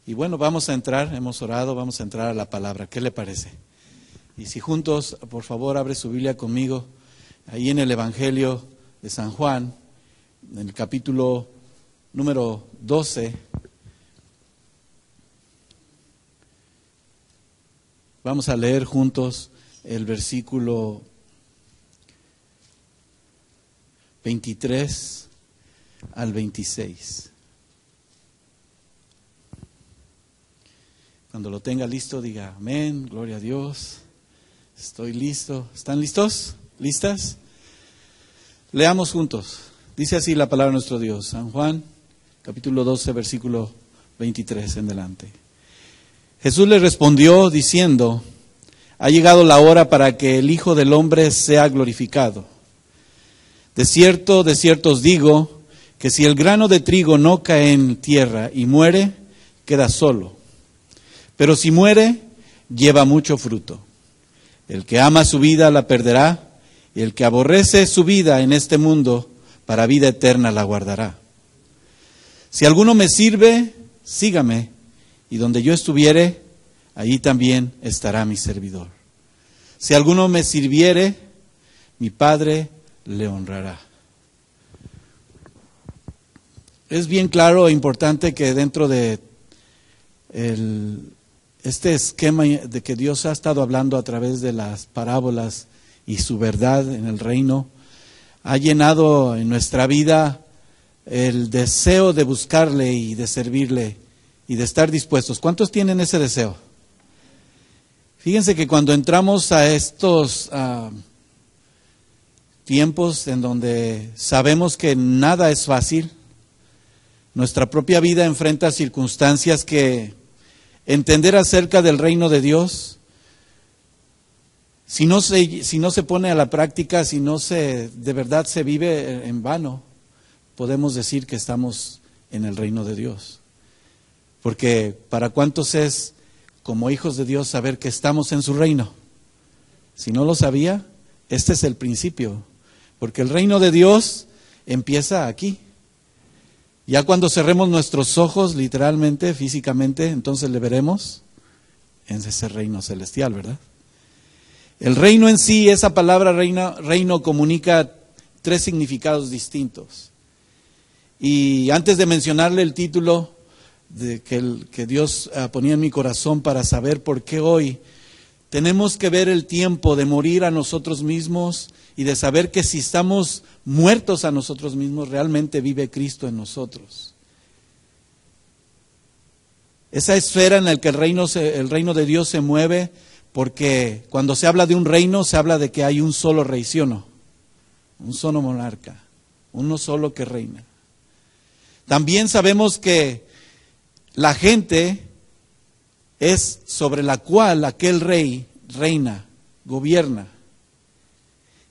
Y bueno, vamos a entrar, hemos orado, vamos a entrar a la palabra. ¿Qué le parece? Y si juntos, por favor, abre su Biblia conmigo, ahí en el Evangelio de San Juan, en el capítulo número 12. Vamos a leer juntos el versículo 23 al 26. Cuando lo tenga listo, diga amén, gloria a Dios. Estoy listo. ¿Están listos? ¿Listas? Leamos juntos. Dice así la palabra de nuestro Dios. San Juan, capítulo 12, versículo 23 en delante. Jesús le respondió diciendo: ha llegado la hora para que el Hijo del Hombre sea glorificado. De cierto os digo, que si el grano de trigo no cae en tierra y muere, queda solo. Pero si muere, lleva mucho fruto. El que ama su vida la perderá, y el que aborrece su vida en este mundo, para vida eterna la guardará. Si alguno me sirve, sígame, y donde yo estuviere, allí también estará mi servidor. Si alguno me sirviere, mi Padre le honrará. Es bien claro e importante que dentro de este esquema de que Dios ha estado hablando a través de las parábolas y su verdad en el reino, ha llenado en nuestra vida el deseo de buscarle y de servirle y de estar dispuestos. ¿Cuántos tienen ese deseo? Fíjense que cuando entramos a estos tiempos en donde sabemos que nada es fácil, nuestra propia vida enfrenta circunstancias que entender acerca del reino de Dios, si no se pone a la práctica, de verdad se vive en vano, podemos decir que estamos en el reino de Dios. Porque ¿para cuántos es como hijos de Dios saber que estamos en su reino? Si no lo sabía, este es el principio, porque el reino de Dios empieza aquí. Ya cuando cerremos nuestros ojos, literalmente, físicamente, entonces le veremos en ese reino celestial, ¿verdad? El reino en sí, esa palabra reino comunica tres significados distintos. Y antes de mencionarle el título que Dios ponía en mi corazón para saber por qué hoy tenemos que ver el tiempo de morir a nosotros mismos y de saber que si estamos muertos a nosotros mismos, realmente vive Cristo en nosotros. Esa esfera en la que el reino de Dios se mueve, porque cuando se habla de un reino, se habla de que hay un solo rey, ¿sí o no? Un solo monarca, uno solo que reina. También sabemos que la gente es sobre la cual aquel rey reina, gobierna.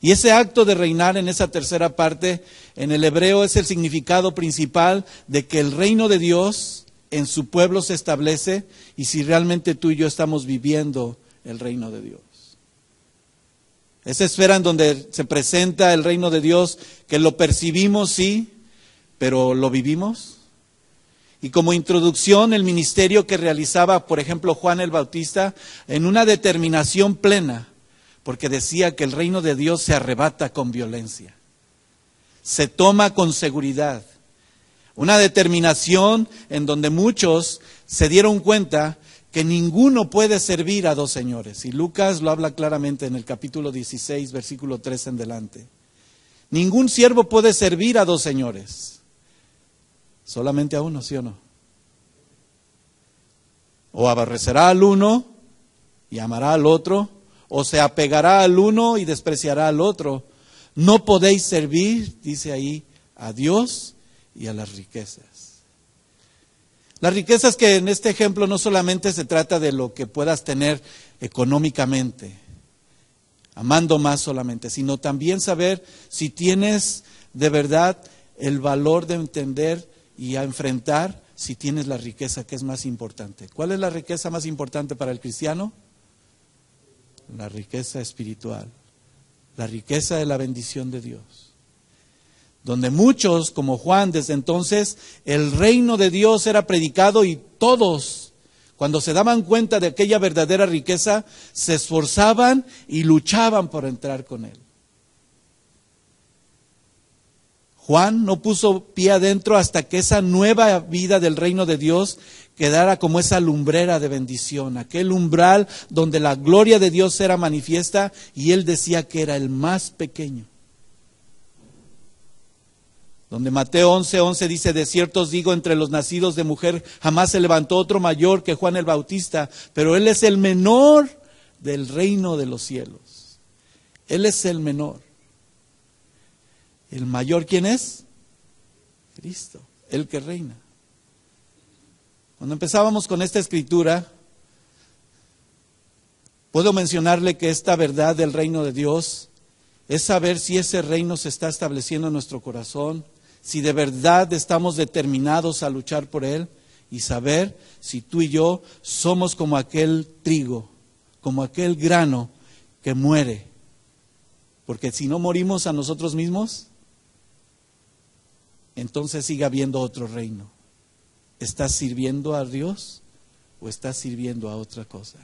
Y ese acto de reinar en esa tercera parte, en el hebreo es el significado principal de que el reino de Dios en su pueblo se establece y si realmente tú y yo estamos viviendo el reino de Dios. Esa esfera en donde se presenta el reino de Dios, que lo percibimos, sí, pero ¿lo vivimos? Y como introducción, el ministerio que realizaba, por ejemplo, Juan el Bautista, en una determinación plena, porque decía que el reino de Dios se arrebata con violencia, se toma con seguridad. Una determinación en donde muchos se dieron cuenta que ninguno puede servir a dos señores. Y Lucas lo habla claramente en el capítulo 16, versículo 3 en delante. Ningún siervo puede servir a dos señores. Solamente a uno, ¿sí o no? O aborrecerá al uno y amará al otro, o se apegará al uno y despreciará al otro. No podéis servir, dice ahí, a Dios y a las riquezas. Las riquezas que en este ejemplo no solamente se trata de lo que puedas tener económicamente, amando más solamente, sino también saber si tienes de verdad el valor de entender y a enfrentar si tienes la riqueza que es más importante. ¿Cuál es la riqueza más importante para el cristiano? La riqueza espiritual, la riqueza de la bendición de Dios. Donde muchos, como Juan, desde entonces, el reino de Dios era predicado y todos, cuando se daban cuenta de aquella verdadera riqueza, se esforzaban y luchaban por entrar con Él. Juan no puso pie adentro hasta que esa nueva vida del reino de Dios quedara como esa lumbrera de bendición, aquel umbral donde la gloria de Dios era manifiesta y él decía que era el más pequeño. Donde Mateo 11:11 dice, de cierto os digo, entre los nacidos de mujer jamás se levantó otro mayor que Juan el Bautista, pero él es el menor del reino de los cielos. Él es el menor. ¿El mayor quién es? Cristo, el que reina. Cuando empezábamos con esta escritura, puedo mencionarle que esta verdad del reino de Dios es saber si ese reino se está estableciendo en nuestro corazón, si de verdad estamos determinados a luchar por él, y saber si tú y yo somos como aquel trigo, como aquel grano que muere. Porque si no morimos a nosotros mismos, entonces sigue habiendo otro reino. ¿Estás sirviendo a Dios o estás sirviendo a otra cosa?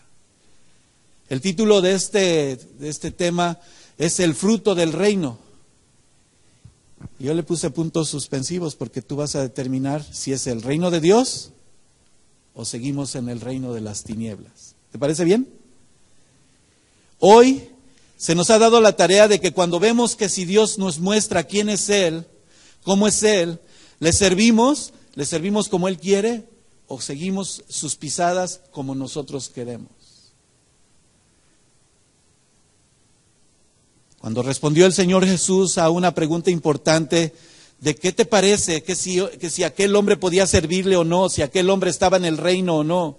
El título de este tema es el fruto del reino. Yo le puse puntos suspensivos porque tú vas a determinar si es el reino de Dios o seguimos en el reino de las tinieblas. ¿Te parece bien? Hoy se nos ha dado la tarea de que cuando vemos que si Dios nos muestra quién es Él, cómo es Él, le servimos como Él quiere o seguimos sus pisadas como nosotros queremos. Cuando respondió el Señor Jesús a una pregunta importante de qué te parece, que si aquel hombre podía servirle o no, si aquel hombre estaba en el reino o no.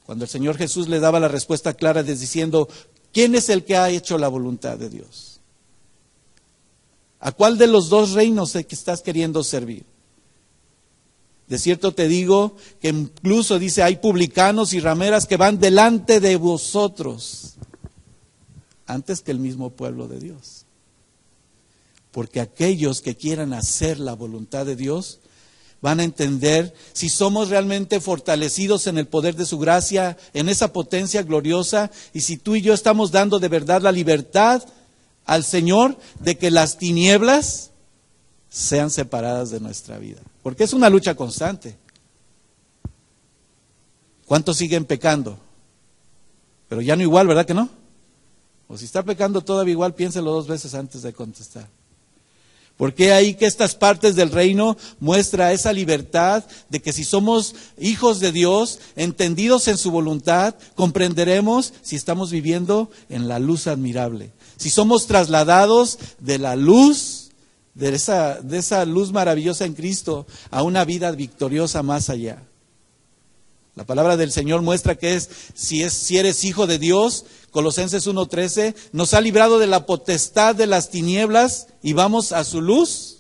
Cuando el Señor Jesús le daba la respuesta clara diciendo, ¿quién es el que ha hecho la voluntad de Dios? ¿A cuál de los dos reinos es que estás queriendo servir? De cierto te digo que incluso dice, hay publicanos y rameras que van delante de vosotros, antes que el mismo pueblo de Dios. Porque aquellos que quieran hacer la voluntad de Dios van a entender si somos realmente fortalecidos en el poder de su gracia, en esa potencia gloriosa, y si tú y yo estamos dando de verdad la libertad al Señor de que las tinieblas sean separadas de nuestra vida. Porque es una lucha constante. ¿Cuántos siguen pecando? Pero ya no igual, ¿verdad que no? O si está pecando todavía igual, piénselo 2 veces antes de contestar. Porque ahí que estas partes del reino muestra esa libertad de que si somos hijos de Dios, entendidos en su voluntad, comprenderemos si estamos viviendo en la luz admirable. Si somos trasladados de la luz, de esa luz maravillosa en Cristo, a una vida victoriosa más allá. La palabra del Señor muestra que si eres hijo de Dios, Colosenses 1:13, nos ha librado de la potestad de las tinieblas y vamos a su luz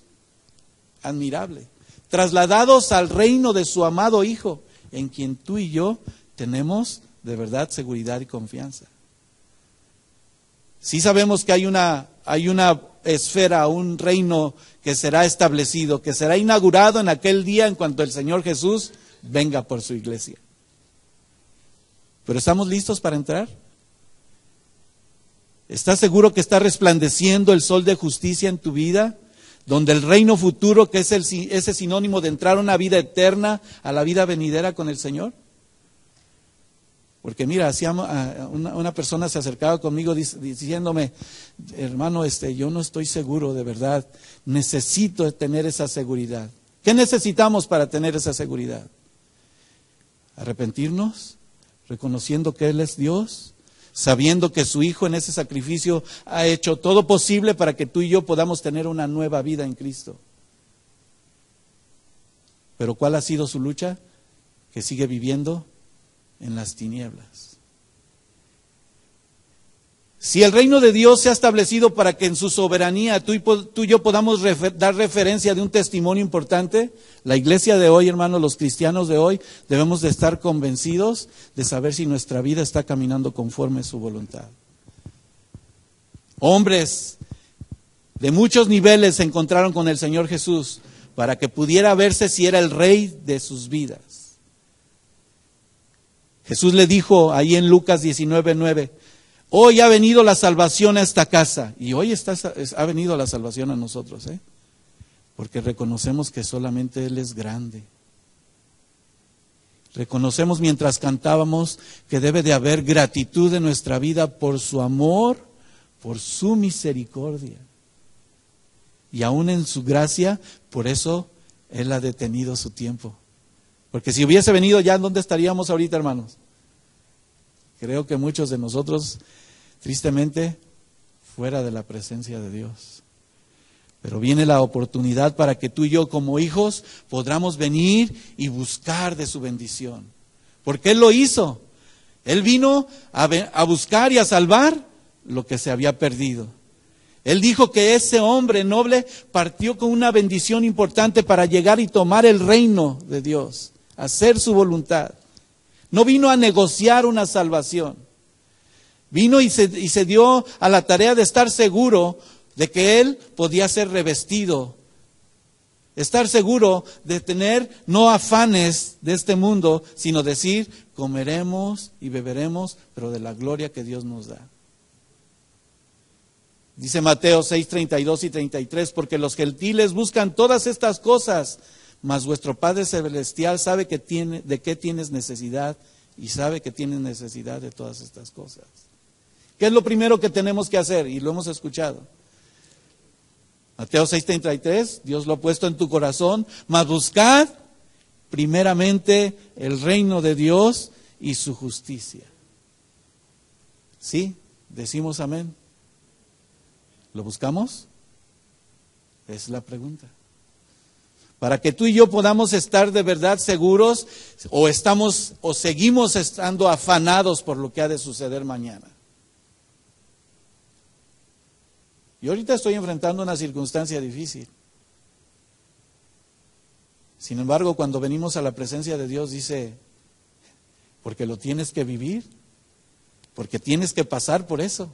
admirable. Trasladados al reino de su amado Hijo, en quien tú y yo tenemos de verdad seguridad y confianza. Sí sabemos que hay una esfera, un reino que será establecido, que será inaugurado en aquel día en cuanto el Señor Jesús venga por su iglesia. ¿Pero estamos listos para entrar? ¿Estás seguro que está resplandeciendo el sol de justicia en tu vida? Donde el reino futuro, que es ese sinónimo de entrar a una vida eterna, a la vida venidera con el Señor. Porque mira, una persona se acercaba conmigo diciéndome, hermano, yo no estoy seguro de verdad, necesito tener esa seguridad. ¿Qué necesitamos para tener esa seguridad? Arrepentirnos, reconociendo que Él es Dios, sabiendo que su Hijo en ese sacrificio ha hecho todo posible para que tú y yo podamos tener una nueva vida en Cristo. Pero ¿cuál ha sido su lucha? Que sigue viviendo en las tinieblas. Si el reino de Dios se ha establecido para que en su soberanía tú y yo podamos dar referencia de un testimonio importante, la iglesia de hoy, hermanos, los cristianos de hoy, debemos de estar convencidos de saber si nuestra vida está caminando conforme a su voluntad. Hombres de muchos niveles se encontraron con el Señor Jesús para que pudiera verse si era el rey de sus vidas. Jesús le dijo ahí en Lucas 19:9, hoy ha venido la salvación a esta casa. Y hoy ha venido la salvación a nosotros, porque reconocemos que solamente Él es grande. Reconocemos mientras cantábamos que debe de haber gratitud en nuestra vida por su amor, por su misericordia. Y aún en su gracia, por eso Él ha detenido su tiempo. Porque si hubiese venido ya, ¿dónde estaríamos ahorita, hermanos? Creo que muchos de nosotros, tristemente, fuera de la presencia de Dios. Pero viene la oportunidad para que tú y yo como hijos podamos venir y buscar de su bendición. Porque Él lo hizo. Él vino a buscar y a salvar lo que se había perdido. Él dijo que ese hombre noble partió con una bendición importante para llegar y tomar el reino de Dios, hacer su voluntad. No vino a negociar una salvación. Vino y se dio a la tarea de estar seguro de que Él podía ser revestido. Estar seguro de tener no afanes de este mundo, sino decir, comeremos y beberemos, pero de la gloria que Dios nos da. Dice Mateo 6:32 y 33, porque los gentiles buscan todas estas cosas, mas vuestro Padre Celestial sabe de qué tienes necesidad y sabe que tienes necesidad de todas estas cosas. ¿Qué es lo primero que tenemos que hacer? Y lo hemos escuchado. Mateo 6:33, Dios lo ha puesto en tu corazón, mas buscad primeramente el reino de Dios y su justicia. ¿Sí? Decimos amén. ¿Lo buscamos? Es la pregunta. Para que tú y yo podamos estar de verdad seguros o seguimos estando afanados por lo que ha de suceder mañana. Y ahorita estoy enfrentando una circunstancia difícil. Sin embargo, cuando venimos a la presencia de Dios dice, porque lo tienes que vivir, porque tienes que pasar por eso.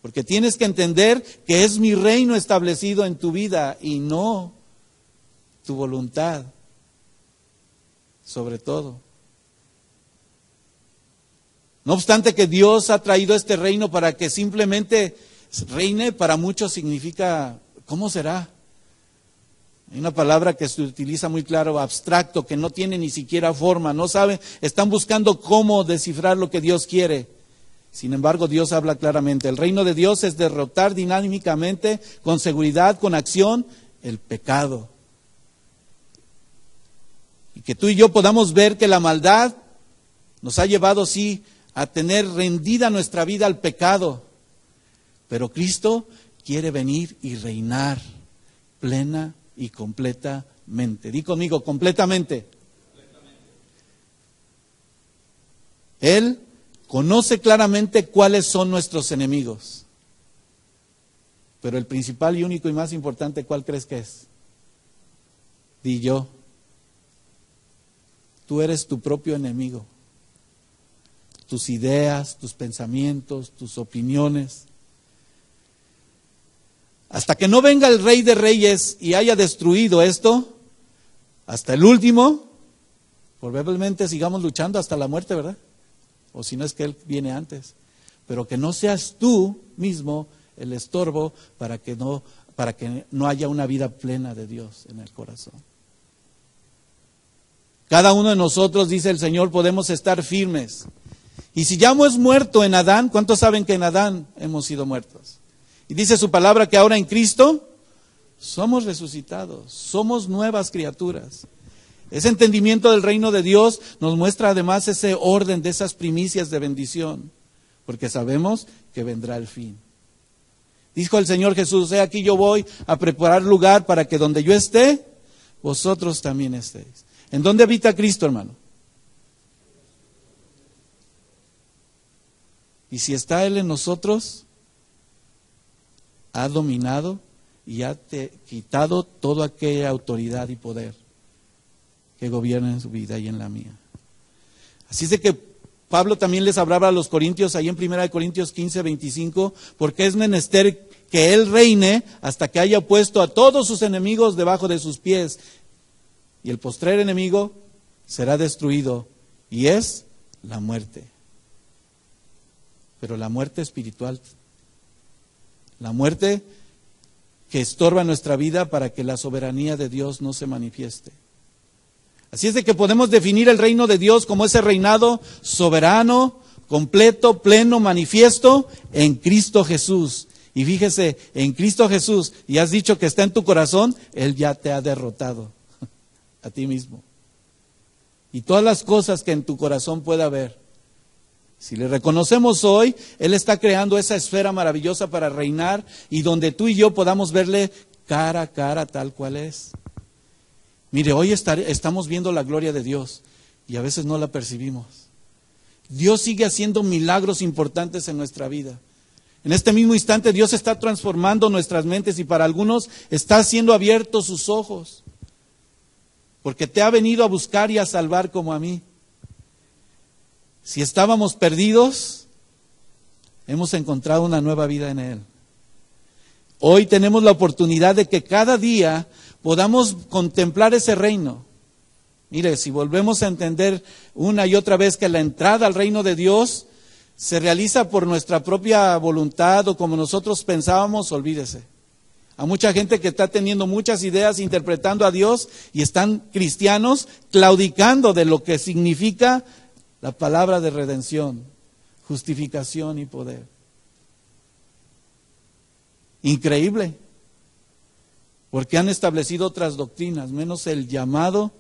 Porque tienes que entender que es mi reino establecido en tu vida y no tu voluntad, sobre todo. No obstante que Dios ha traído este reino para que simplemente reine, para muchos significa, ¿cómo será? Hay una palabra que se utiliza muy claro, abstracto, que no tiene ni siquiera forma, no saben, están buscando cómo descifrar lo que Dios quiere. Sin embargo, Dios habla claramente. El reino de Dios es derrotar dinámicamente, con seguridad, con acción, el pecado. Y que tú y yo podamos ver que la maldad nos ha llevado, sí, a tener rendida nuestra vida al pecado. Pero Cristo quiere venir y reinar plena y completamente. Di conmigo, completamente. Él conoce claramente cuáles son nuestros enemigos. Pero el principal y único y más importante, ¿cuál crees que es? Di yo. Tú eres tu propio enemigo. Tus ideas, tus pensamientos, tus opiniones. Hasta que no venga el Rey de Reyes y haya destruido esto, hasta el último, probablemente sigamos luchando hasta la muerte, ¿verdad? O si no es que Él viene antes. Pero que no seas tú mismo el estorbo para que no haya una vida plena de Dios en el corazón. Cada uno de nosotros, dice el Señor, podemos estar firmes. Y si ya hemos muerto en Adán, ¿cuántos saben que en Adán hemos sido muertos? Y dice su palabra que ahora en Cristo somos resucitados, somos nuevas criaturas. Ese entendimiento del reino de Dios nos muestra además ese orden de esas primicias de bendición, porque sabemos que vendrá el fin. Dijo el Señor Jesús, he aquí yo voy a preparar lugar para que donde yo esté, vosotros también estéis. ¿En dónde habita Cristo, hermano? Y si está Él en nosotros, ha dominado y ha quitado toda aquella autoridad y poder que gobierna en su vida y en la mía. Así es de que Pablo también les hablaba a los corintios, ahí en 1 Corintios 15:25, porque es menester que Él reine hasta que haya puesto a todos sus enemigos debajo de sus pies. Y el postrer enemigo será destruido, y es la muerte. Pero la muerte espiritual, la muerte que estorba nuestra vida para que la soberanía de Dios no se manifieste. Así es de que podemos definir el reino de Dios como ese reinado soberano, completo, pleno, manifiesto en Cristo Jesús. Y fíjese, en Cristo Jesús, y has dicho que está en tu corazón, Él ya te ha derrotado a ti mismo. Y todas las cosas que en tu corazón pueda haber, si le reconocemos hoy, Él está creando esa esfera maravillosa para reinar y donde tú y yo podamos verle cara a cara tal cual es. Mire, hoy estamos viendo la gloria de Dios y a veces no la percibimos. Dios sigue haciendo milagros importantes en nuestra vida. En este mismo instante Dios está transformando nuestras mentes y para algunos está haciendo abiertos sus ojos. Porque te ha venido a buscar y a salvar como a mí. Si estábamos perdidos, hemos encontrado una nueva vida en Él. Hoy tenemos la oportunidad de que cada día podamos contemplar ese reino. Mire, si volvemos a entender una y otra vez que la entrada al reino de Dios se realiza por nuestra propia voluntad o como nosotros pensábamos, olvídese. A mucha gente que está teniendo muchas ideas interpretando a Dios y están cristianos claudicando de lo que significa la palabra de redención, justificación y poder. Increíble, porque han establecido otras doctrinas, menos el llamado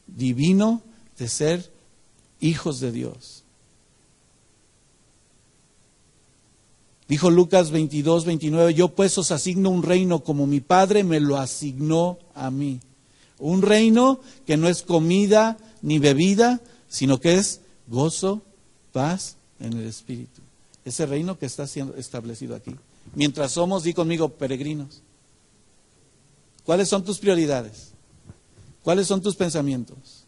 divino de ser hijos de Dios. Dijo Lucas 22, 29, yo pues os asigno un reino como mi Padre me lo asignó a mí. Un reino que no es comida ni bebida, sino que es gozo, paz en el Espíritu. Ese reino que está siendo establecido aquí. Mientras somos, di conmigo, peregrinos. ¿Cuáles son tus prioridades? ¿Cuáles son tus pensamientos?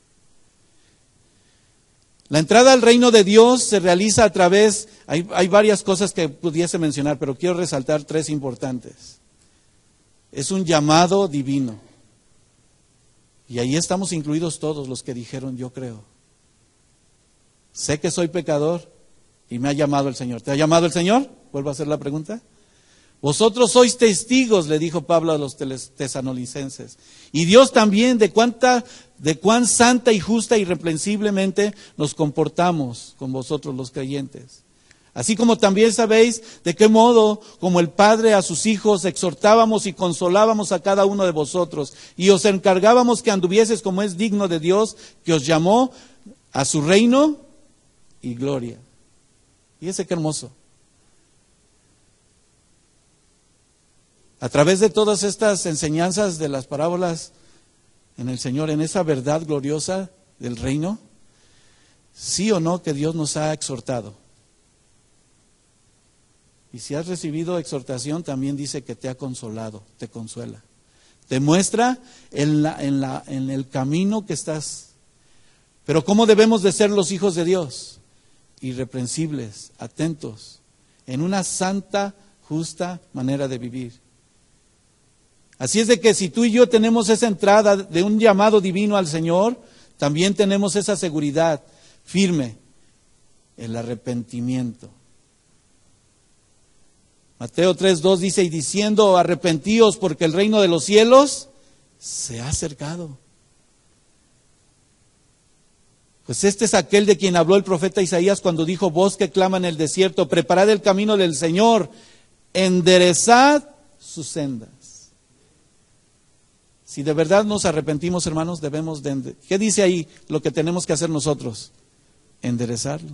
La entrada al reino de Dios se realiza a través, hay varias cosas que pudiese mencionar, pero quiero resaltar tres importantes. Es un llamado divino. Y ahí estamos incluidos todos los que dijeron yo creo. Sé que soy pecador y me ha llamado el Señor. ¿Te ha llamado el Señor? Vuelvo a hacer la pregunta. Vosotros sois testigos, le dijo Pablo a los tesalonicenses. Y Dios también de cuán santa y justa y irreprensiblemente nos comportamos con vosotros los creyentes. Así como también sabéis de qué modo, como el Padre a sus hijos, exhortábamos y consolábamos a cada uno de vosotros. Y os encargábamos que anduvieses como es digno de Dios, que os llamó a su reino y gloria. Fíjese qué hermoso. A través de todas estas enseñanzas de las parábolas en el Señor, en esa verdad gloriosa del reino, sí o no que Dios nos ha exhortado. Y si has recibido exhortación, también dice que te ha consolado, te consuela. Te muestra en el camino que estás. Pero ¿cómo debemos de ser los hijos de Dios? Irreprensibles, atentos, en una santa, justa manera de vivir. Así es de que si tú y yo tenemos esa entrada de un llamado divino al Señor, también tenemos esa seguridad firme, el arrepentimiento. Mateo 3:2 dice, y diciendo, arrepentíos porque el reino de los cielos se ha acercado. Pues este es aquel de quien habló el profeta Isaías cuando dijo, voz que clama en el desierto, preparad el camino del Señor, enderezad sus sendas. Si de verdad nos arrepentimos, hermanos, debemos de... ¿Qué dice ahí lo que tenemos que hacer nosotros? Enderezarlo.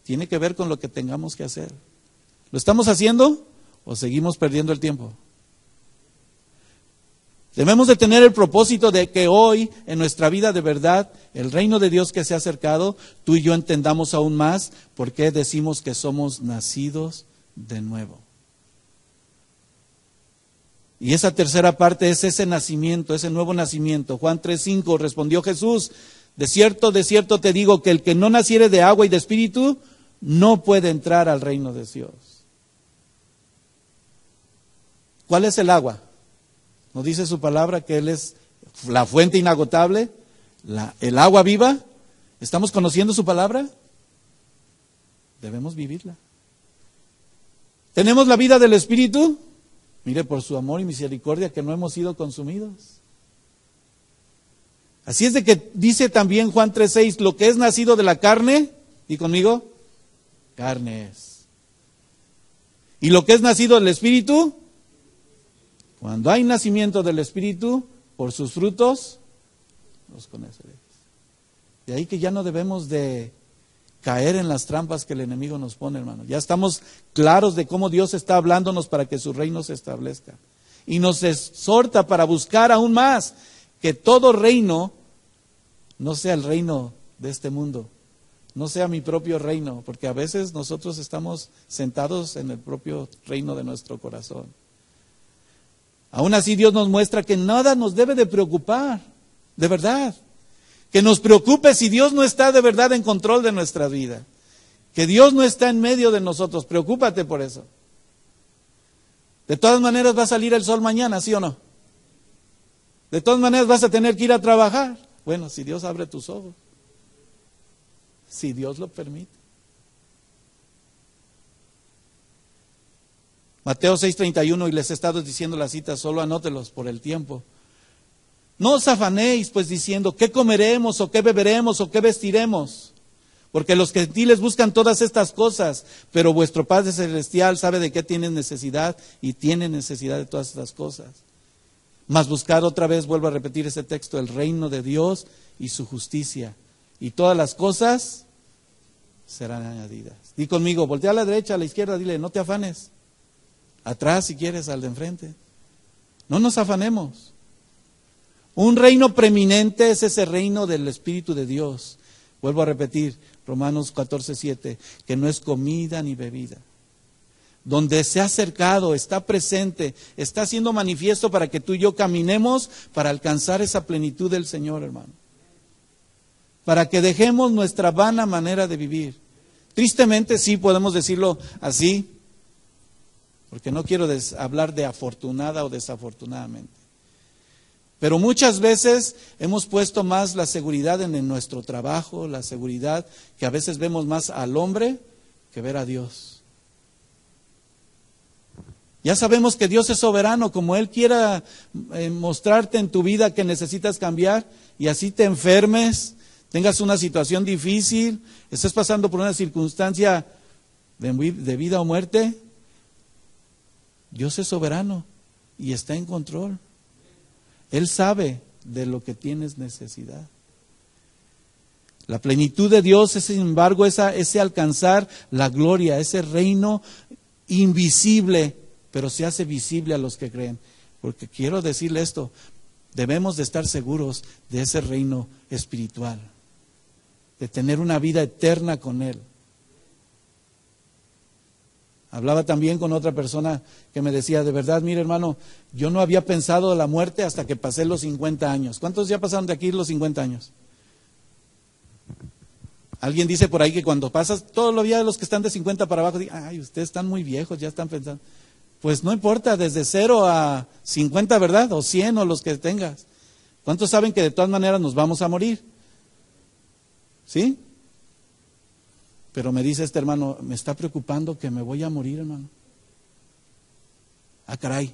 Tiene que ver con lo que tengamos que hacer. ¿Lo estamos haciendo o seguimos perdiendo el tiempo? Debemos de tener el propósito de que hoy, en nuestra vida de verdad, el reino de Dios que se ha acercado, tú y yo entendamos aún más por qué decimos que somos nacidos de nuevo. Y esa tercera parte es ese nacimiento, ese nuevo nacimiento. Juan 3:5 respondió Jesús, de cierto te digo que el que no naciere de agua y de espíritu no puede entrar al reino de Dios. ¿Cuál es el agua? ¿Nos dice su palabra que Él es la fuente inagotable? El agua viva. ¿Estamos conociendo su palabra? Debemos vivirla. ¿Tenemos la vida del Espíritu? Mire, por su amor y misericordia que no hemos sido consumidos. Así es de que dice también Juan 3:6, lo que es nacido de la carne, y conmigo, carne es. Y lo que es nacido del Espíritu, cuando hay nacimiento del Espíritu, por sus frutos, los conoceréis. De ahí que ya no debemos de caer en las trampas que el enemigo nos pone, hermano. Ya estamos claros de cómo Dios está hablándonos para que su reino se establezca. Y nos exhorta para buscar aún más que todo reino no sea el reino de este mundo, no sea mi propio reino, porque a veces nosotros estamos sentados en el propio reino de nuestro corazón. Aún así Dios nos muestra que nada nos debe de preocupar, de verdad. Que nos preocupe si Dios no está de verdad en control de nuestra vida. Que Dios no está en medio de nosotros. Preocúpate por eso. De todas maneras va a salir el sol mañana, ¿sí o no? De todas maneras vas a tener que ir a trabajar. Bueno, si Dios abre tus ojos. Si Dios lo permite. Mateo 6:31, y les he estado diciendo la cita, solo anótelos por el tiempo. No os afanéis, pues, diciendo, ¿qué comeremos, o qué beberemos, o qué vestiremos? Porque los gentiles buscan todas estas cosas, pero vuestro Padre Celestial sabe de qué tienen necesidad, y tiene necesidad de todas estas cosas. Mas buscar otra vez, vuelvo a repetir ese texto, el reino de Dios y su justicia, y todas las cosas serán añadidas. Di conmigo, voltea a la derecha, a la izquierda, dile, no te afanes. Atrás, si quieres, al de enfrente. No nos afanemos. Un reino preeminente es ese reino del Espíritu de Dios. Vuelvo a repetir, Romanos 14:7, que no es comida ni bebida. Donde se ha acercado, está presente, está siendo manifiesto para que tú y yo caminemos para alcanzar esa plenitud del Señor, hermano. Para que dejemos nuestra vana manera de vivir. Tristemente, sí podemos decirlo así, porque no quiero hablar de afortunada o desafortunadamente. Pero muchas veces hemos puesto más la seguridad en nuestro trabajo, la seguridad que a veces vemos más al hombre que ver a Dios. Ya sabemos que Dios es soberano, como Él quiera mostrarte en tu vida que necesitas cambiar y así te enfermes, tengas una situación difícil, estés pasando por una circunstancia de vida o muerte. Dios es soberano y está en control. Él sabe de lo que tienes necesidad. La plenitud de Dios es, sin embargo, ese alcanzar la gloria, ese reino invisible, pero se hace visible a los que creen. Porque quiero decirle esto, debemos de estar seguros de ese reino espiritual, de tener una vida eterna con Él. Hablaba también con otra persona que me decía, de verdad, mire hermano, yo no había pensado la muerte hasta que pasé los 50 años. ¿Cuántos ya pasaron de aquí los 50 años? Alguien dice por ahí que cuando pasas, todos los días los que están de 50 para abajo, dicen, ay, ustedes están muy viejos, ya están pensando. Pues no importa, desde 0 a 50, ¿verdad? O 100 o los que tengas. ¿Cuántos saben que de todas maneras nos vamos a morir? ¿Sí? Pero me dice este hermano, me está preocupando que me voy a morir, hermano. Ah, caray,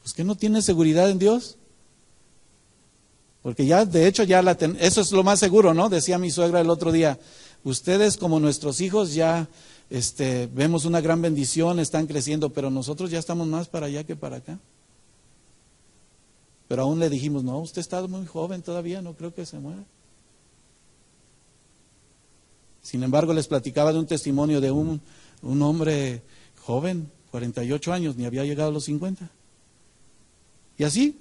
pues que no tiene seguridad en Dios. Porque ya, de hecho, eso es lo más seguro, ¿no? Decía mi suegra el otro día, ustedes como nuestros hijos ya vemos una gran bendición, están creciendo, pero nosotros ya estamos más para allá que para acá. Pero aún le dijimos, no, usted está muy joven todavía, no creo que se muera. Sin embargo, les platicaba de un testimonio de un hombre joven, 48 años, ni había llegado a los 50. Y así,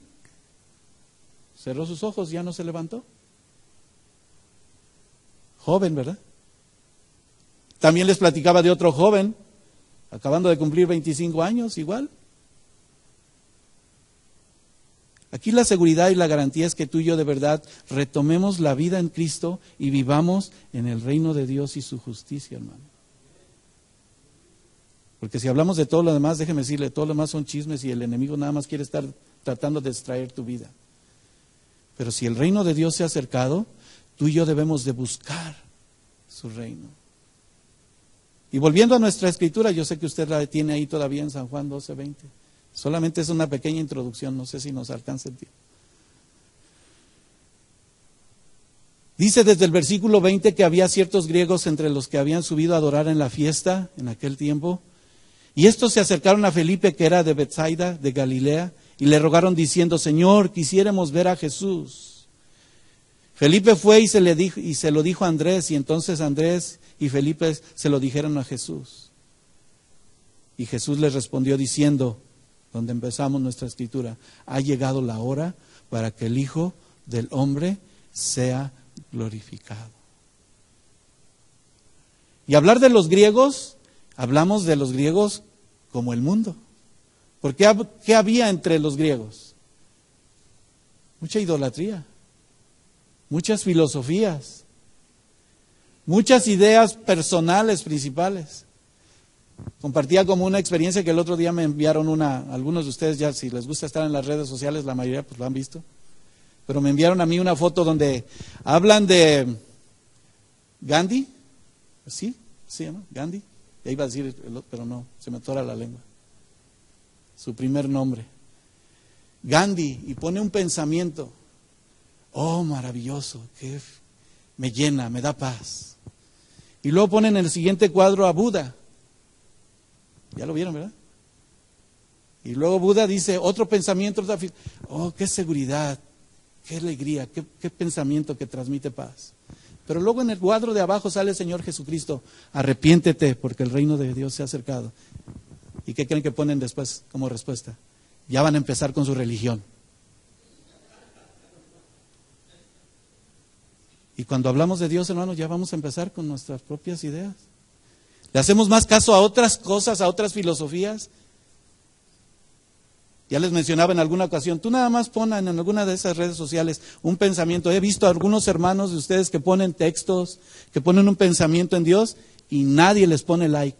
cerró sus ojos, ya no se levantó. Joven, ¿verdad? También les platicaba de otro joven, acabando de cumplir 25 años, igual. Aquí la seguridad y la garantía es que tú y yo de verdad retomemos la vida en Cristo y vivamos en el reino de Dios y su justicia, hermano. Porque si hablamos de todo lo demás, déjeme decirle, todo lo demás son chismes y el enemigo nada más quiere estar tratando de distraer tu vida. Pero si el reino de Dios se ha acercado, tú y yo debemos de buscar su reino. Y volviendo a nuestra escritura, yo sé que usted la tiene ahí todavía en San Juan 12:20. Solamente es una pequeña introducción, no sé si nos alcanza el tiempo. Dice desde el versículo 20 que había ciertos griegos entre los que habían subido a adorar en la fiesta en aquel tiempo. Y estos se acercaron a Felipe, que era de Betsaida, de Galilea, y le rogaron diciendo: Señor, quisiéramos ver a Jesús. Felipe fue y se lo dijo a Andrés, y entonces Andrés y Felipe se lo dijeron a Jesús. Y Jesús les respondió diciendo, donde empezamos nuestra escritura: ha llegado la hora para que el Hijo del Hombre sea glorificado. Y hablar de los griegos, hablamos de los griegos como el mundo. Porque ¿qué había entre los griegos? Mucha idolatría, muchas filosofías, muchas ideas personales principales. Compartía como una experiencia que el otro día me enviaron algunos de ustedes ya, si les gusta estar en las redes sociales, la mayoría pues lo han visto. Pero me enviaron a mí una foto donde hablan de Gandhi, ¿sí? ¿Sí, no? Gandhi. Ya iba a decir, pero no, se me atora la lengua. Su primer nombre. Gandhi, y pone un pensamiento. Oh, maravilloso, que me llena, me da paz. Y luego ponen en el siguiente cuadro a Buda. Ya lo vieron, ¿verdad? Y luego Buda dice, otro pensamiento, oh, qué seguridad, qué alegría, qué pensamiento que transmite paz. Pero luego en el cuadro de abajo sale el Señor Jesucristo: arrepiéntete porque el reino de Dios se ha acercado. ¿Y qué creen que ponen después como respuesta? Ya van a empezar con su religión. Y cuando hablamos de Dios, hermanos, ya vamos a empezar con nuestras propias ideas. Le hacemos más caso a otras cosas, a otras filosofías. Ya les mencionaba en alguna ocasión, tú nada más pon en alguna de esas redes sociales un pensamiento. He visto a algunos hermanos de ustedes que ponen textos, que ponen un pensamiento en Dios y nadie les pone like.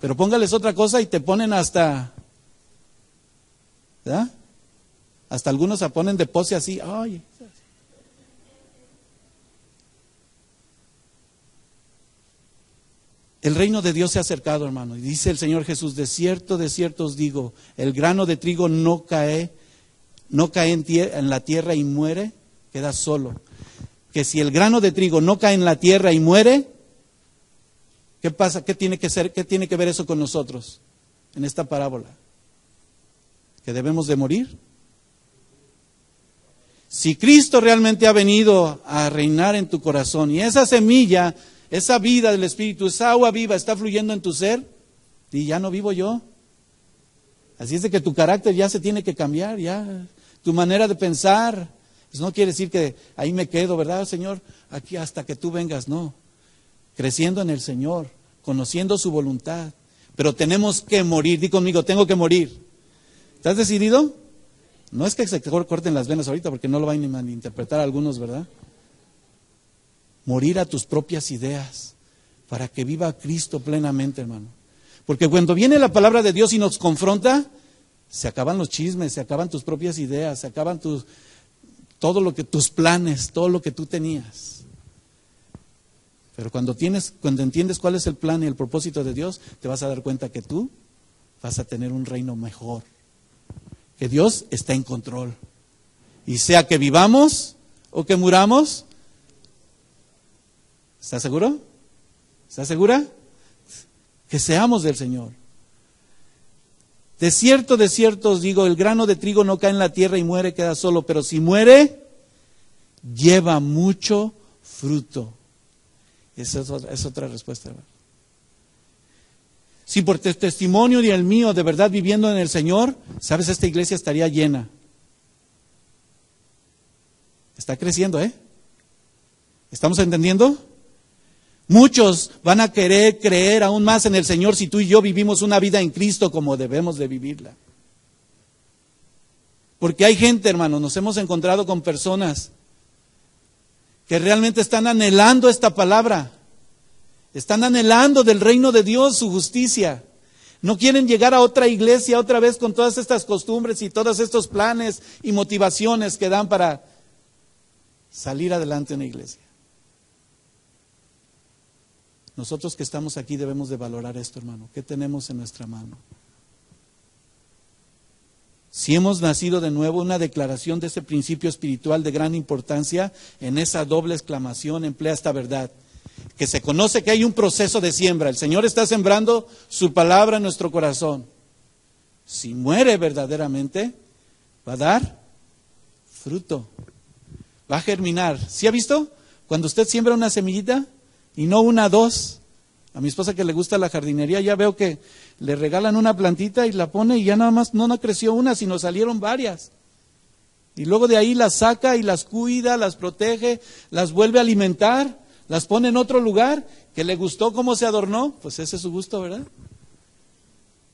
Pero póngales otra cosa y te ponen hasta, ¿verdad? Hasta algunos se ponen de pose así, ay. El reino de Dios se ha acercado, hermano. Y dice el Señor Jesús: de cierto os digo, el grano de trigo no cae en la tierra y muere, queda solo. Que si el grano de trigo no cae en la tierra y muere, ¿qué pasa? ¿Qué tiene que ver eso con nosotros en esta parábola? ¿Que debemos de morir? Si Cristo realmente ha venido a reinar en tu corazón y esa semilla, esa vida del Espíritu, esa agua viva está fluyendo en tu ser, y ya no vivo yo. Así es de que tu carácter ya se tiene que cambiar, ya. Tu manera de pensar. Eso no quiere decir que ahí me quedo, ¿verdad, Señor? Aquí hasta que tú vengas, no. Creciendo en el Señor, conociendo su voluntad. Pero tenemos que morir. Di conmigo, tengo que morir. ¿Estás decidido? No es que se corten las venas ahorita, porque no lo van a malinterpretar algunos, ¿verdad? Morir a tus propias ideas para que viva Cristo plenamente, hermano. Porque cuando viene la palabra de Dios y nos confronta, se acaban los chismes, se acaban tus propias ideas, se acaban tus tus planes, todo lo que tú tenías. Pero cuando entiendes cuál es el plan y el propósito de Dios, te vas a dar cuenta que tú vas a tener un reino mejor. Que Dios está en control. Y sea que vivamos o que muramos, ¿estás seguro? ¿Estás segura? Que seamos del Señor. De cierto os digo, el grano de trigo no cae en la tierra y muere, queda solo, pero si muere, lleva mucho fruto. Esa es otra respuesta, ¿verdad? Si por testimonio y el mío, de verdad viviendo en el Señor, sabes, esta iglesia estaría llena. Está creciendo, ¿eh? ¿Estamos entendiendo? Muchos van a querer creer aún más en el Señor si tú y yo vivimos una vida en Cristo como debemos de vivirla. Porque hay gente, hermano, nos hemos encontrado con personas que realmente están anhelando esta palabra. Están anhelando del reino de Dios su justicia. No quieren llegar a otra iglesia otra vez con todas estas costumbres y todos estos planes y motivaciones que dan para salir adelante en la iglesia. Nosotros que estamos aquí debemos de valorar esto, hermano. ¿Qué tenemos en nuestra mano? Si hemos nacido de nuevo, una declaración de ese principio espiritual de gran importancia, en esa doble exclamación emplea esta verdad, que se conoce que hay un proceso de siembra. El Señor está sembrando su palabra en nuestro corazón. Si muere verdaderamente, va a dar fruto, va a germinar. ¿Sí ha visto? Cuando usted siembra una semillita, y no una, dos. A mi esposa que le gusta la jardinería, ya veo que le regalan una plantita y la pone y ya nada más no creció una, sino salieron varias. Y luego de ahí las saca y las cuida, las protege, las vuelve a alimentar, las pone en otro lugar, que le gustó cómo se adornó, pues ese es su gusto, ¿verdad?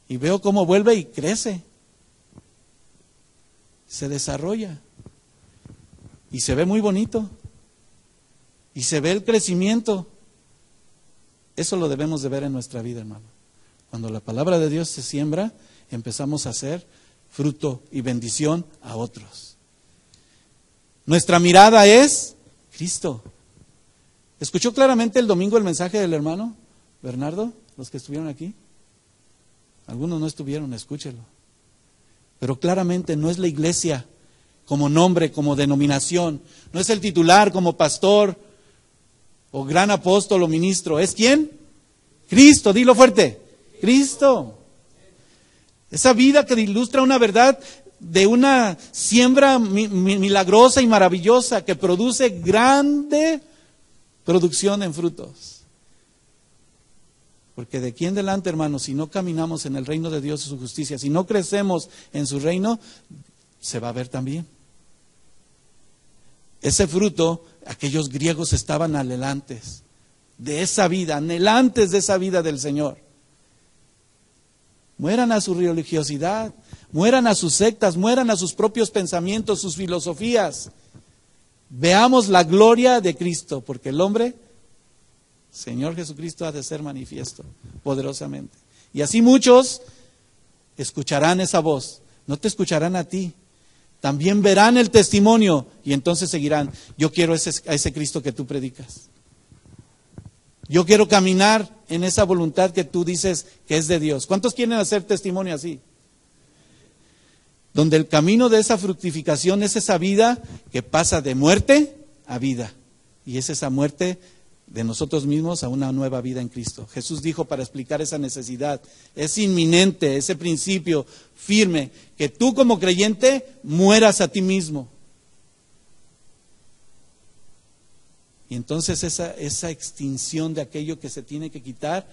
Y veo cómo vuelve y crece, se desarrolla y se ve muy bonito y se ve el crecimiento. Eso lo debemos de ver en nuestra vida, hermano. Cuando la palabra de Dios se siembra, empezamos a hacer fruto y bendición a otros. Nuestra mirada es Cristo. ¿Escuchó claramente el domingo el mensaje del hermano Bernardo? Los que estuvieron aquí. Algunos no estuvieron, escúchelo. Pero claramente no es la iglesia como nombre, como denominación. No es el titular como pastor o gran apóstol o ministro. ¿Es quién? Cristo, dilo fuerte. Cristo. Esa vida que ilustra una verdad de una siembra milagrosa y maravillosa que produce grande producción en frutos. Porque de aquí en adelante, hermanos, si no caminamos en el reino de Dios y su justicia, si no crecemos en su reino, se va a ver también. Ese fruto, aquellos griegos estaban anhelantes de esa vida, anhelantes de esa vida del Señor. Mueran a su religiosidad, mueran a sus sectas, mueran a sus propios pensamientos, sus filosofías. Veamos la gloria de Cristo, porque el hombre, Señor Jesucristo, ha de ser manifiesto poderosamente. Y así muchos escucharán esa voz, no te escucharán a ti. También verán el testimonio y entonces seguirán. Yo quiero a ese Cristo que tú predicas. Yo quiero caminar en esa voluntad que tú dices que es de Dios. ¿Cuántos quieren hacer testimonio así? Donde el camino de esa fructificación es esa vida que pasa de muerte a vida. Y es esa muerte de nosotros mismos a una nueva vida en Cristo. Jesús dijo para explicar esa necesidad, es inminente, ese principio firme, que tú como creyente mueras a ti mismo. Y entonces esa extinción de aquello que se tiene que quitar,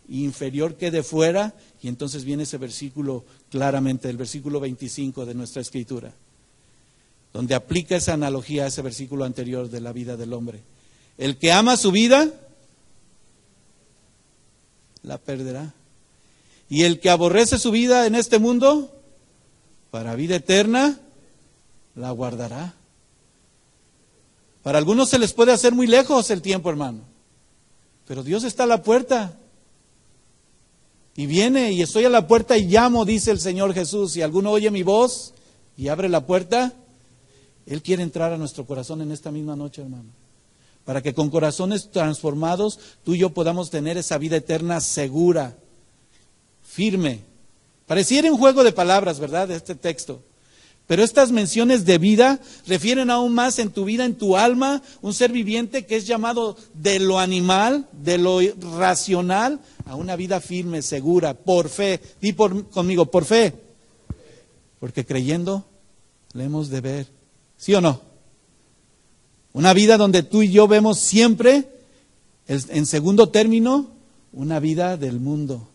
inferior quede fuera, y entonces viene ese versículo claramente, el versículo 25 de nuestra escritura, donde aplica esa analogía a ese versículo anterior de la vida del hombre. El que ama su vida, la perderá. Y el que aborrece su vida en este mundo, para vida eterna, la guardará. Para algunos se les puede hacer muy lejos el tiempo, hermano. Pero Dios está a la puerta. Y viene, y estoy a la puerta y llamo, dice el Señor Jesús. Si alguno oye mi voz y abre la puerta, Él quiere entrar a nuestro corazón en esta misma noche, hermano. Para que con corazones transformados tú y yo podamos tener esa vida eterna segura, firme. Pareciera un juego de palabras, ¿verdad?, de este texto. Pero estas menciones de vida refieren aún más en tu vida, en tu alma, un ser viviente que es llamado de lo animal, de lo racional, a una vida firme, segura, por fe. Di conmigo, por fe. Porque creyendo le hemos de ver. ¿Sí o no? Una vida donde tú y yo vemos siempre, en segundo término, una vida del mundo.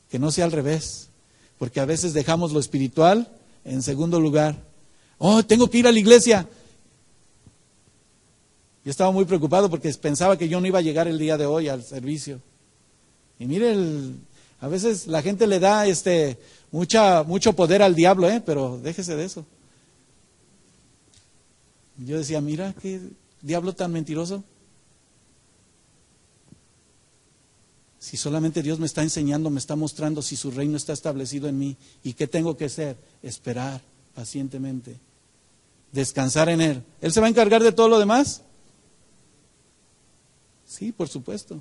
Que no sea al revés. Porque a veces dejamos lo espiritual en segundo lugar. Oh, tengo que ir a la iglesia. Yo estaba muy preocupado porque pensaba que yo no iba a llegar el día de hoy al servicio. Y mire, a veces la gente le da mucho poder al diablo, pero déjese de eso. Yo decía, mira, qué diablo tan mentiroso. Si solamente Dios me está enseñando, me está mostrando si su reino está establecido en mí. ¿Y qué tengo que hacer? Esperar pacientemente. Descansar en Él. ¿Él se va a encargar de todo lo demás? Sí, por supuesto.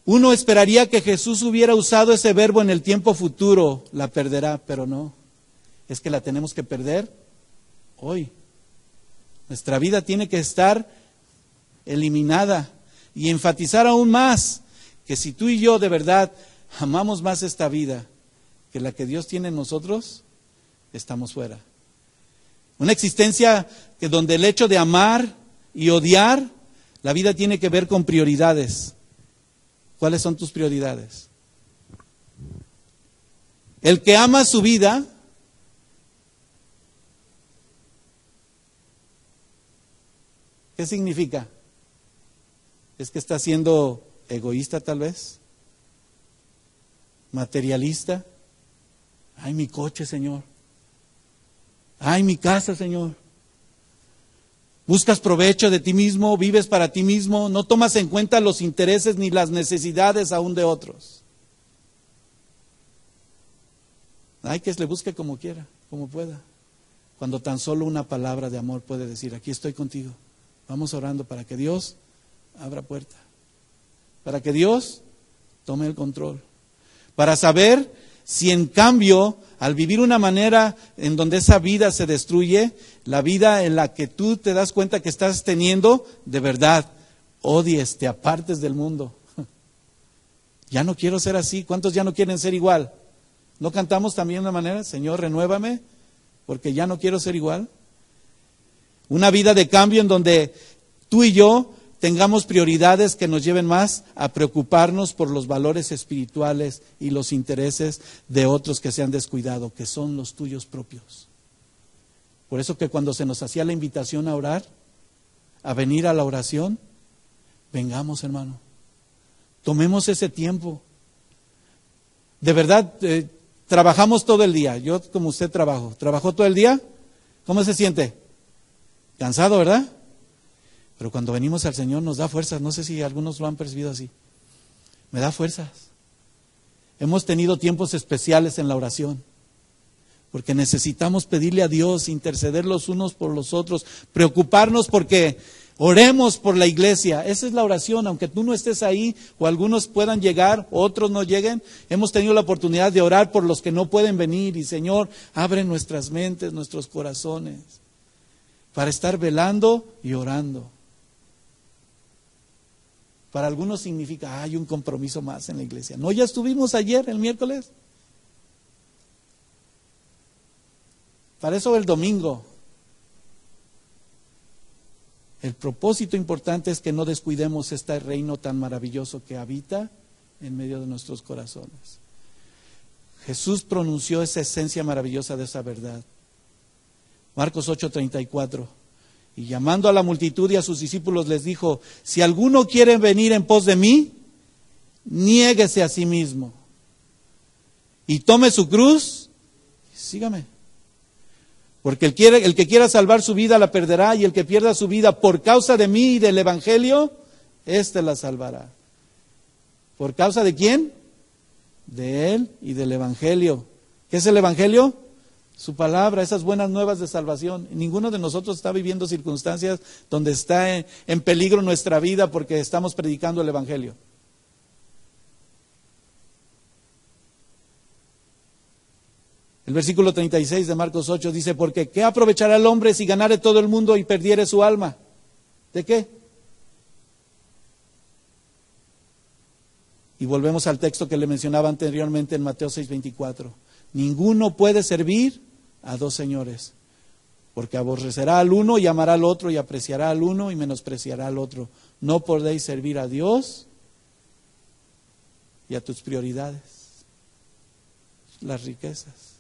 Uno esperaría que Jesús hubiera usado ese verbo en el tiempo futuro, la perderá, pero no. Es que la tenemos que perder hoy. Nuestra vida tiene que estar eliminada y enfatizar aún más que si tú y yo de verdad amamos más esta vida que la que Dios tiene en nosotros, estamos fuera. Una existencia que donde el hecho de amar y odiar, la vida tiene que ver con prioridades. ¿Cuáles son tus prioridades? El que ama su vida, ¿qué significa? ¿Es que está siendo egoísta tal vez? ¿Materialista? Ay, mi coche, Señor. Ay, mi casa, Señor. Buscas provecho de ti mismo, vives para ti mismo, no tomas en cuenta los intereses ni las necesidades aún de otros. Hay que le busque como quiera, como pueda. Cuando tan solo una palabra de amor puede decir, aquí estoy contigo. Vamos orando para que Dios abra puerta. Para que Dios tome el control. Para saber si en cambio, al vivir una manera en donde esa vida se destruye, la vida en la que tú te das cuenta que estás teniendo, de verdad, odies, te apartes del mundo. Ya no quiero ser así. ¿Cuántos ya no quieren ser igual? ¿No cantamos también de una manera? Señor, renuévame, porque ya no quiero ser igual. Una vida de cambio en donde tú y yo tengamos prioridades que nos lleven más a preocuparnos por los valores espirituales y los intereses de otros que se han descuidado, que son los tuyos propios. Por eso que cuando se nos hacía la invitación a orar, a venir a la oración, vengamos, hermano. Tomemos ese tiempo. De verdad, trabajamos todo el día. Yo como usted trabajo. ¿Trabajó todo el día? ¿Cómo se siente? Cansado, ¿verdad? Pero cuando venimos al Señor nos da fuerzas. No sé si algunos lo han percibido así. Me da fuerzas. Hemos tenido tiempos especiales en la oración. Porque necesitamos pedirle a Dios, interceder los unos por los otros, preocuparnos porque oremos por la iglesia. Esa es la oración, aunque tú no estés ahí o algunos puedan llegar, otros no lleguen. Hemos tenido la oportunidad de orar por los que no pueden venir. Y Señor, abre nuestras mentes, nuestros corazones, para estar velando y orando. Para algunos significa, hay un compromiso más en la iglesia. No, ya estuvimos ayer, el miércoles. Para eso el domingo. El propósito importante es que no descuidemos este reino tan maravilloso que habita en medio de nuestros corazones. Jesús pronunció esa esencia maravillosa de esa verdad. Marcos 8:34. Y llamando a la multitud y a sus discípulos les dijo, si alguno quiere venir en pos de mí, niéguese a sí mismo y tome su cruz y sígame. Porque el que quiera salvar su vida la perderá, y el que pierda su vida por causa de mí y del Evangelio, éste la salvará. ¿Por causa de quién? De Él y del Evangelio. ¿Qué es el Evangelio? Su palabra, esas buenas nuevas de salvación. Ninguno de nosotros está viviendo circunstancias donde está en peligro nuestra vida porque estamos predicando el Evangelio. El versículo 36 de Marcos 8 dice, porque ¿qué aprovechará el hombre si ganare todo el mundo y perdiere su alma? ¿De qué? Y volvemos al texto que le mencionaba anteriormente en Mateo 6:24. Ninguno puede servir a dos señores, porque aborrecerá al uno y amará al otro, y apreciará al uno y menospreciará al otro. No podéis servir a Dios y a tus prioridades, las riquezas.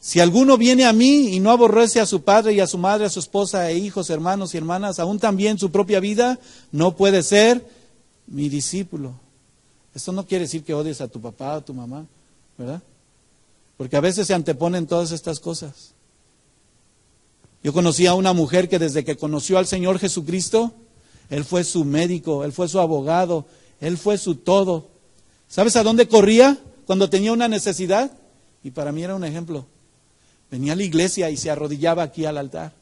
Si alguno viene a mí y no aborrece a su padre y a su madre, a su esposa e hijos, hermanos y hermanas, aún también su propia vida, no puede ser mi discípulo. Esto no quiere decir que odies a tu papá o a tu mamá, ¿verdad? Porque a veces se anteponen todas estas cosas. Yo conocí a una mujer que desde que conoció al Señor Jesucristo, Él fue su médico, Él fue su abogado, Él fue su todo. ¿Sabes a dónde corría cuando tenía una necesidad? Y para mí era un ejemplo. Venía a la iglesia y se arrodillaba aquí al altar.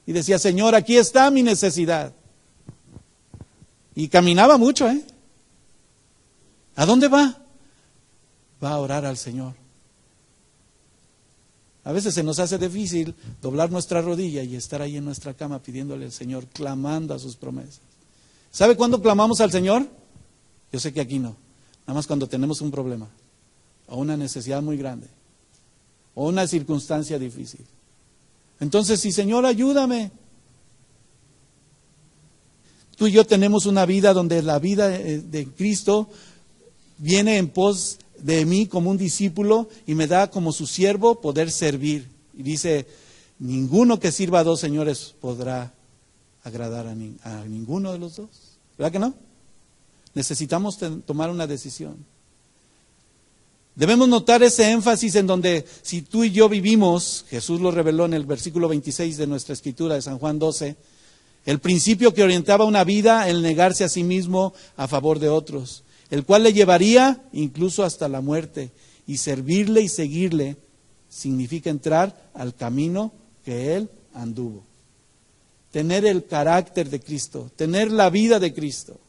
Y decía, Señor, aquí está mi necesidad. Y caminaba mucho, ¿eh? ¿A dónde va? Va a orar al Señor. A veces se nos hace difícil doblar nuestra rodilla y estar ahí en nuestra cama pidiéndole al Señor, clamando a sus promesas. ¿Sabe cuándo clamamos al Señor? Yo sé que aquí no. Nada más cuando tenemos un problema, o una necesidad muy grande, o una circunstancia difícil. Entonces, sí, Señor, ayúdame. Tú y yo tenemos una vida donde la vida de Cristo viene en pos de mí como un discípulo y me da como su siervo poder servir. Y dice, ninguno que sirva a dos señores podrá agradar a ninguno de los dos. ¿Verdad que no? Necesitamos tomar una decisión. Debemos notar ese énfasis en donde si tú y yo vivimos, Jesús lo reveló en el versículo 26 de nuestra escritura de San Juan 12, el principio que orientaba una vida, el negarse a sí mismo a favor de otros, el cual le llevaría incluso hasta la muerte. Y servirle y seguirle significa entrar al camino que Él anduvo. Tener el carácter de Cristo, tener la vida de Cristo.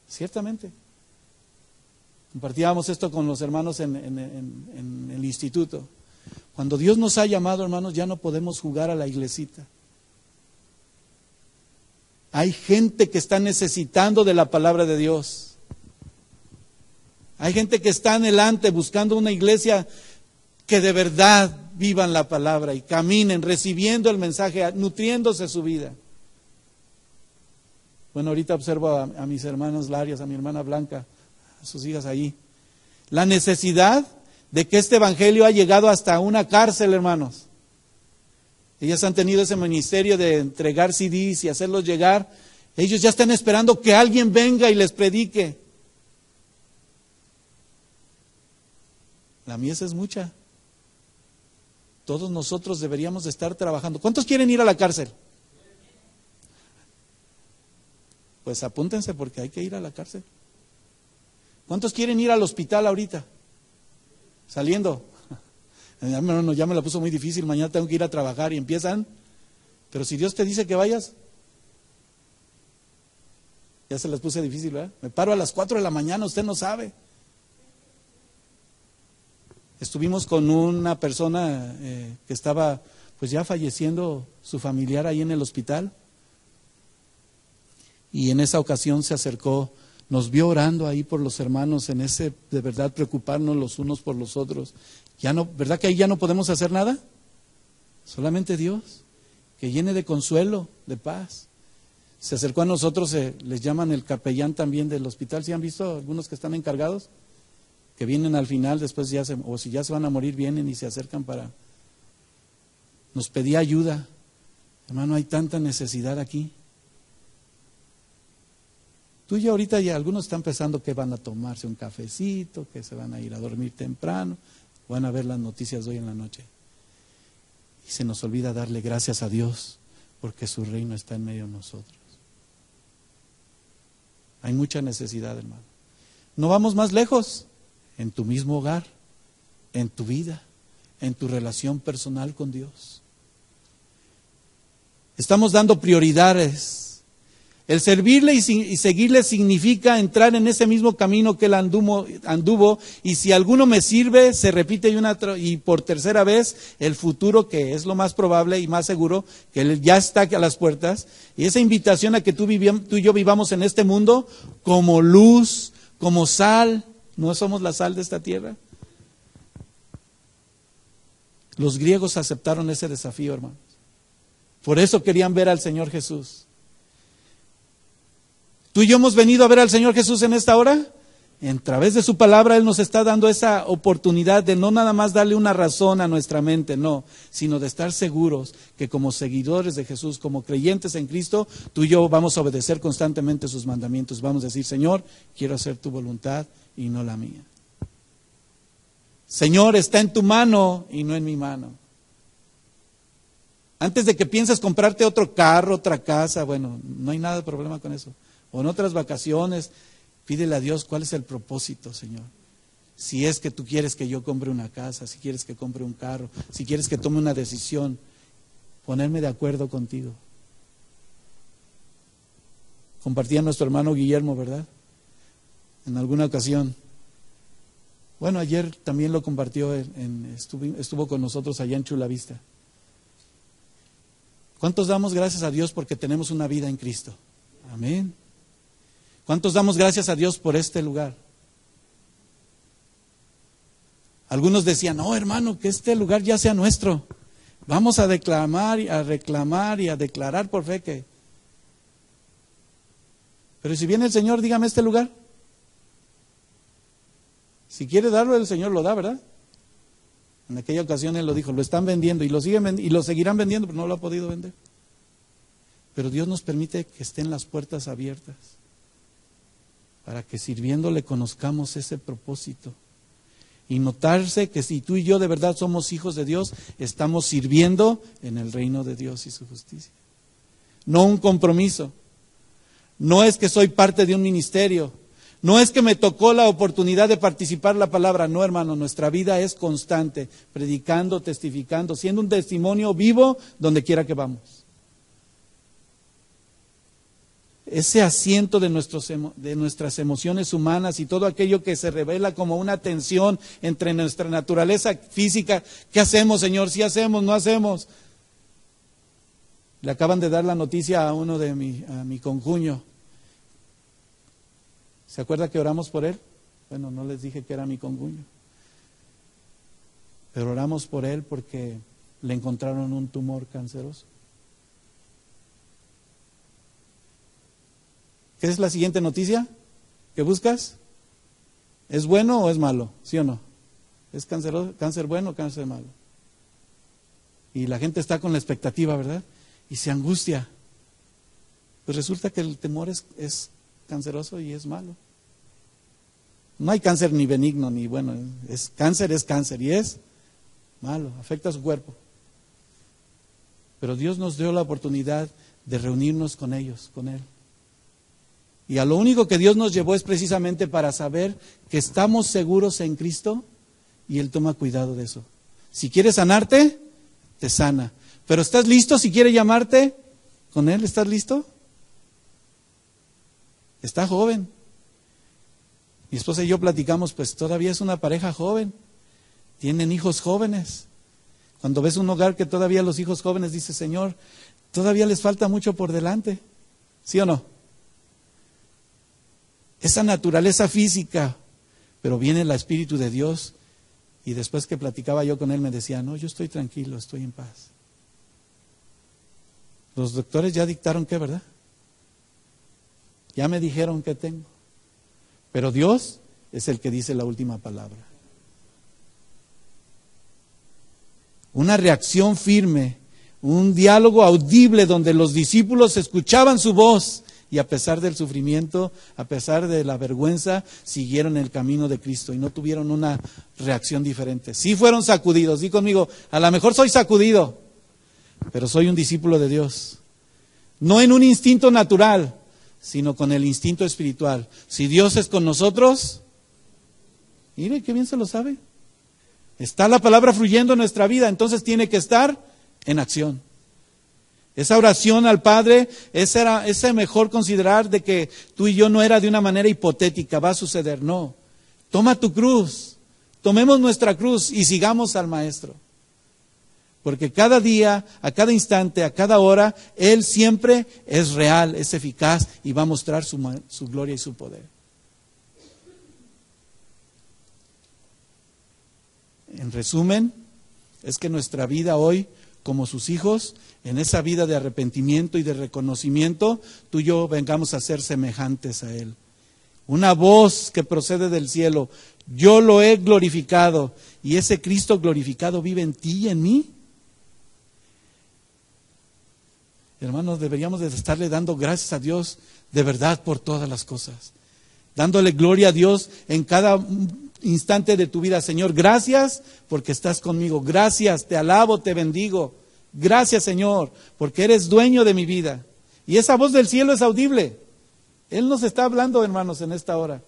Ciertamente. Compartíamos esto con los hermanos en el instituto. Cuando Dios nos ha llamado, hermanos, ya no podemos jugar a la iglesita. Hay gente que está necesitando de la palabra de Dios. Hay gente que está anhelante buscando una iglesia que de verdad vivan la palabra y caminen recibiendo el mensaje, nutriéndose su vida. Bueno, ahorita observo a mis hermanos Larias, a mi hermana Blanca, a sus hijas ahí. La necesidad de que este evangelio ha llegado hasta una cárcel, hermanos. Ellas han tenido ese ministerio de entregar CDs y hacerlos llegar. Ellos ya están esperando que alguien venga y les predique. La mies es mucha. Todos nosotros deberíamos de estar trabajando. ¿Cuántos quieren ir a la cárcel? Pues apúntense porque hay que ir a la cárcel. ¿Cuántos quieren ir al hospital ahorita? Saliendo. Ya me la puso muy difícil, mañana tengo que ir a trabajar y empiezan. Pero si Dios te dice que vayas, ya se las puse difícil, ¿verdad? Me paro a las 4 de la mañana, usted no sabe. Estuvimos con una persona que estaba pues ya falleciendo su familiar ahí en el hospital. Y en esa ocasión se acercó, nos vio orando ahí por los hermanos, en ese de verdad preocuparnos los unos por los otros. Ya no, ¿verdad que ahí ya no podemos hacer nada? Solamente Dios, que llene de consuelo, de paz. Se acercó a nosotros, les llaman el capellán también del hospital. ¿Sí han visto algunos que están encargados? Que vienen al final, después ya o si ya se van a morir, vienen y se acercan para... Nos pedía ayuda. Hermano, hay tanta necesidad aquí. Tú y ahorita ya algunos están pensando que van a tomarse un cafecito, que se van a ir a dormir temprano, van a ver las noticias de hoy en la noche. Y se nos olvida darle gracias a Dios porque su reino está en medio de nosotros. Hay mucha necesidad, hermano. No vamos más lejos. En tu mismo hogar, en tu vida, en tu relación personal con Dios. Estamos dando prioridades. El servirle y seguirle significa entrar en ese mismo camino que él anduvo, y si alguno me sirve, se repite y por tercera vez el futuro, que es lo más probable y más seguro, que él ya está a las puertas, y esa invitación a que tú y yo vivamos en este mundo como luz, como sal. ¿No somos la sal de esta tierra? Los griegos aceptaron ese desafío, hermanos. Por eso querían ver al Señor Jesús. ¿Tú y yo hemos venido a ver al Señor Jesús en esta hora? A través de su palabra Él nos está dando esa oportunidad de no nada más darle una razón a nuestra mente, no, sino de estar seguros que como seguidores de Jesús, como creyentes en Cristo, tú y yo vamos a obedecer constantemente sus mandamientos. Vamos a decir, Señor, quiero hacer tu voluntad y no la mía. Señor, está en tu mano y no en mi mano. Antes de que pienses comprarte otro carro, otra casa, bueno, no hay nada de problema con eso. O en otras vacaciones, pídele a Dios cuál es el propósito, Señor. Si es que tú quieres que yo compre una casa, si quieres que compre un carro, si quieres que tome una decisión, ponerme de acuerdo contigo. Compartía nuestro hermano Guillermo, ¿verdad? En alguna ocasión. Bueno, ayer también lo compartió, estuvo con nosotros allá en Chula Vista. ¿Cuántos damos gracias a Dios porque tenemos una vida en Cristo? Amén. ¿Cuántos damos gracias a Dios por este lugar? Algunos decían, no, hermano, que este lugar ya sea nuestro. Vamos a reclamar y a declarar por fe que... Pero si viene el Señor, dígame este lugar. Si quiere darlo, el Señor lo da, ¿verdad? En aquella ocasión Él lo dijo, lo están vendiendo y lo seguirán vendiendo, pero no lo ha podido vender. Pero Dios nos permite que estén las puertas abiertas para que sirviéndole conozcamos ese propósito. Y notarse que si tú y yo de verdad somos hijos de Dios, estamos sirviendo en el reino de Dios y su justicia. No un compromiso. No es que soy parte de un ministerio. No es que me tocó la oportunidad de participar en la palabra. No, hermano, nuestra vida es constante, predicando, testificando, siendo un testimonio vivo donde quiera que vamos. Ese asiento de nuestras emociones humanas y todo aquello que se revela como una tensión entre nuestra naturaleza física. ¿Qué hacemos, Señor? ¿Sí hacemos? ¿No hacemos? Le acaban de dar la noticia a uno de a mi concuño. ¿Se acuerda que oramos por él? Bueno, no les dije que era mi concuño. Pero oramos por él porque le encontraron un tumor canceroso. ¿Qué es la siguiente noticia que buscas? ¿Es bueno o es malo? ¿Sí o no? ¿Es cáncer bueno o cáncer malo? Y la gente está con la expectativa, ¿verdad? Y se angustia. Pues resulta que el tumor es canceroso y es malo. No hay cáncer ni benigno ni bueno. Es cáncer y es malo, afecta a su cuerpo. Pero Dios nos dio la oportunidad de reunirnos con ellos, con Él. Y a lo único que Dios nos llevó es precisamente para saber que estamos seguros en Cristo y Él toma cuidado de eso. Si quiere sanarte, te sana. Pero ¿estás listo si quiere llamarte con Él? ¿Estás listo? Está joven. Mi esposa y yo platicamos, pues todavía es una pareja joven. Tienen hijos jóvenes. Cuando ves un hogar que todavía los hijos jóvenes, dices, Señor, todavía les falta mucho por delante. ¿Sí o no? Esa naturaleza física, pero viene el Espíritu de Dios. Y después que platicaba yo con él me decía, no, yo estoy tranquilo, estoy en paz. Los doctores ya dictaron qué, ¿verdad? Ya me dijeron qué tengo. Pero Dios es el que dice la última palabra. Una reacción firme, un diálogo audible donde los discípulos escuchaban su voz y a pesar del sufrimiento, a pesar de la vergüenza, siguieron el camino de Cristo y no tuvieron una reacción diferente. Sí fueron sacudidos, di conmigo, a lo mejor soy sacudido, pero soy un discípulo de Dios. No en un instinto natural, sino con el instinto espiritual. Si Dios es con nosotros, mire qué bien se lo sabe. Está la palabra fluyendo en nuestra vida, entonces tiene que estar en acción. Esa oración al Padre, ese mejor considerar de que tú y yo no era de una manera hipotética, va a suceder, no. Toma tu cruz, tomemos nuestra cruz y sigamos al Maestro. Porque cada día, a cada instante, a cada hora, Él siempre es real, es eficaz y va a mostrar su gloria y su poder. En resumen, es que nuestra vida hoy, como sus hijos, en esa vida de arrepentimiento y de reconocimiento, tú y yo vengamos a ser semejantes a Él. Una voz que procede del cielo, yo lo he glorificado y ese Cristo glorificado vive en ti y en mí. Hermanos, deberíamos de estarle dando gracias a Dios de verdad por todas las cosas. Dándole gloria a Dios en cada instante de tu vida. Señor, gracias porque estás conmigo. Gracias, te alabo, te bendigo. Gracias, Señor, porque eres dueño de mi vida. Y esa voz del cielo es audible. Él nos está hablando, hermanos, en esta hora.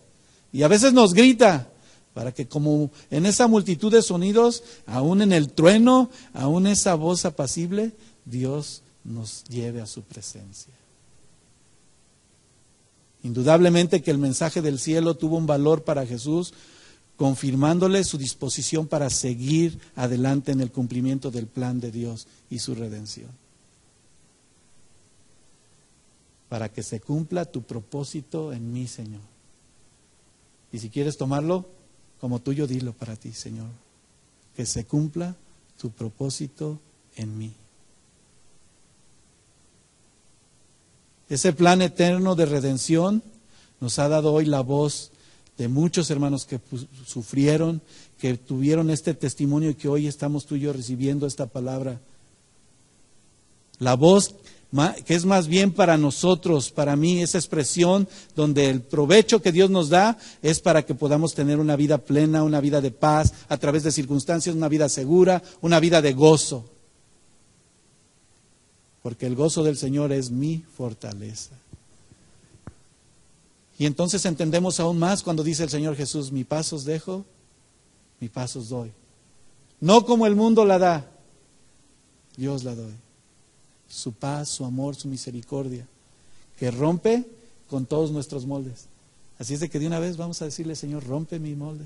Y a veces nos grita, para que como en esa multitud de sonidos, aún en el trueno, aún esa voz apacible, Dios nos lleve a su presencia. Indudablemente que el mensaje del cielo tuvo un valor para Jesús, confirmándole su disposición para seguir adelante en el cumplimiento del plan de Dios y su redención. Para que se cumpla tu propósito en mí, Señor. Y si quieres tomarlo como tuyo, dilo para ti, Señor. Que se cumpla tu propósito en mí. Ese plan eterno de redención nos ha dado hoy la voz de muchos hermanos que sufrieron, que tuvieron este testimonio y que hoy estamos tú y yo recibiendo esta palabra. La voz que es más bien para nosotros, para mí, esa expresión donde el provecho que Dios nos da es para que podamos tener una vida plena, una vida de paz, a través de circunstancias, una vida segura, una vida de gozo. Porque el gozo del Señor es mi fortaleza. Y entonces entendemos aún más cuando dice el Señor Jesús, mi paz os dejo, mi paz os doy. No como el mundo la da, Dios la doy. Su paz, su amor, su misericordia, que rompe con todos nuestros moldes. Así es de que de una vez vamos a decirle, Señor, rompe mi molde.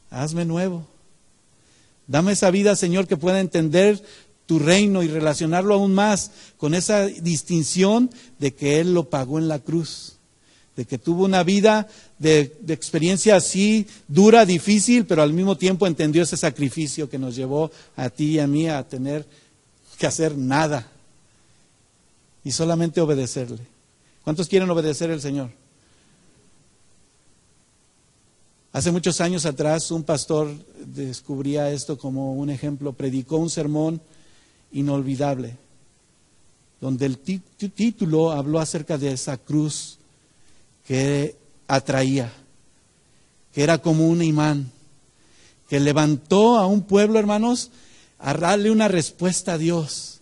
Hazme nuevo. Dame esa vida, Señor, que pueda entender tu reino y relacionarlo aún más con esa distinción de que Él lo pagó en la cruz, de que tuvo una vida de experiencia así dura, difícil, pero al mismo tiempo entendió ese sacrificio que nos llevó a ti y a mí a tener que hacer nada y solamente obedecerle. ¿Cuántos quieren obedecer al Señor? Hace muchos años atrás un pastor descubría esto como un ejemplo, predicó un sermón inolvidable, donde el título habló acerca de esa cruz que atraía, que era como un imán, que levantó a un pueblo, hermanos, a darle una respuesta a Dios,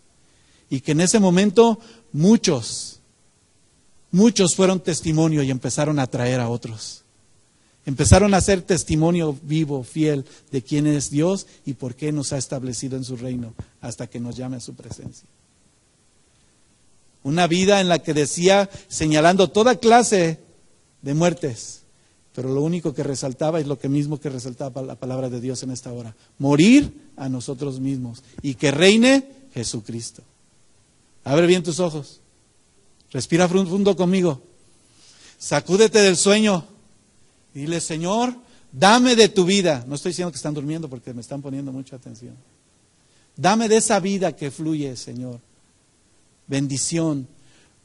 y que en ese momento muchos fueron testimonio y empezaron a atraer a otros. Empezaron a ser testimonio vivo, fiel de quién es Dios y por qué nos ha establecido en su reino hasta que nos llame a su presencia. Una vida en la que decía, señalando toda clase de muertes, pero lo único que resaltaba es lo que mismo que resaltaba la palabra de Dios en esta hora: morir a nosotros mismos y que reine Jesucristo. Abre bien tus ojos, respira profundo conmigo, sacúdete del sueño. Dile, Señor, dame de tu vida. No estoy diciendo que están durmiendo porque me están poniendo mucha atención. Dame de esa vida que fluye, Señor. Bendición.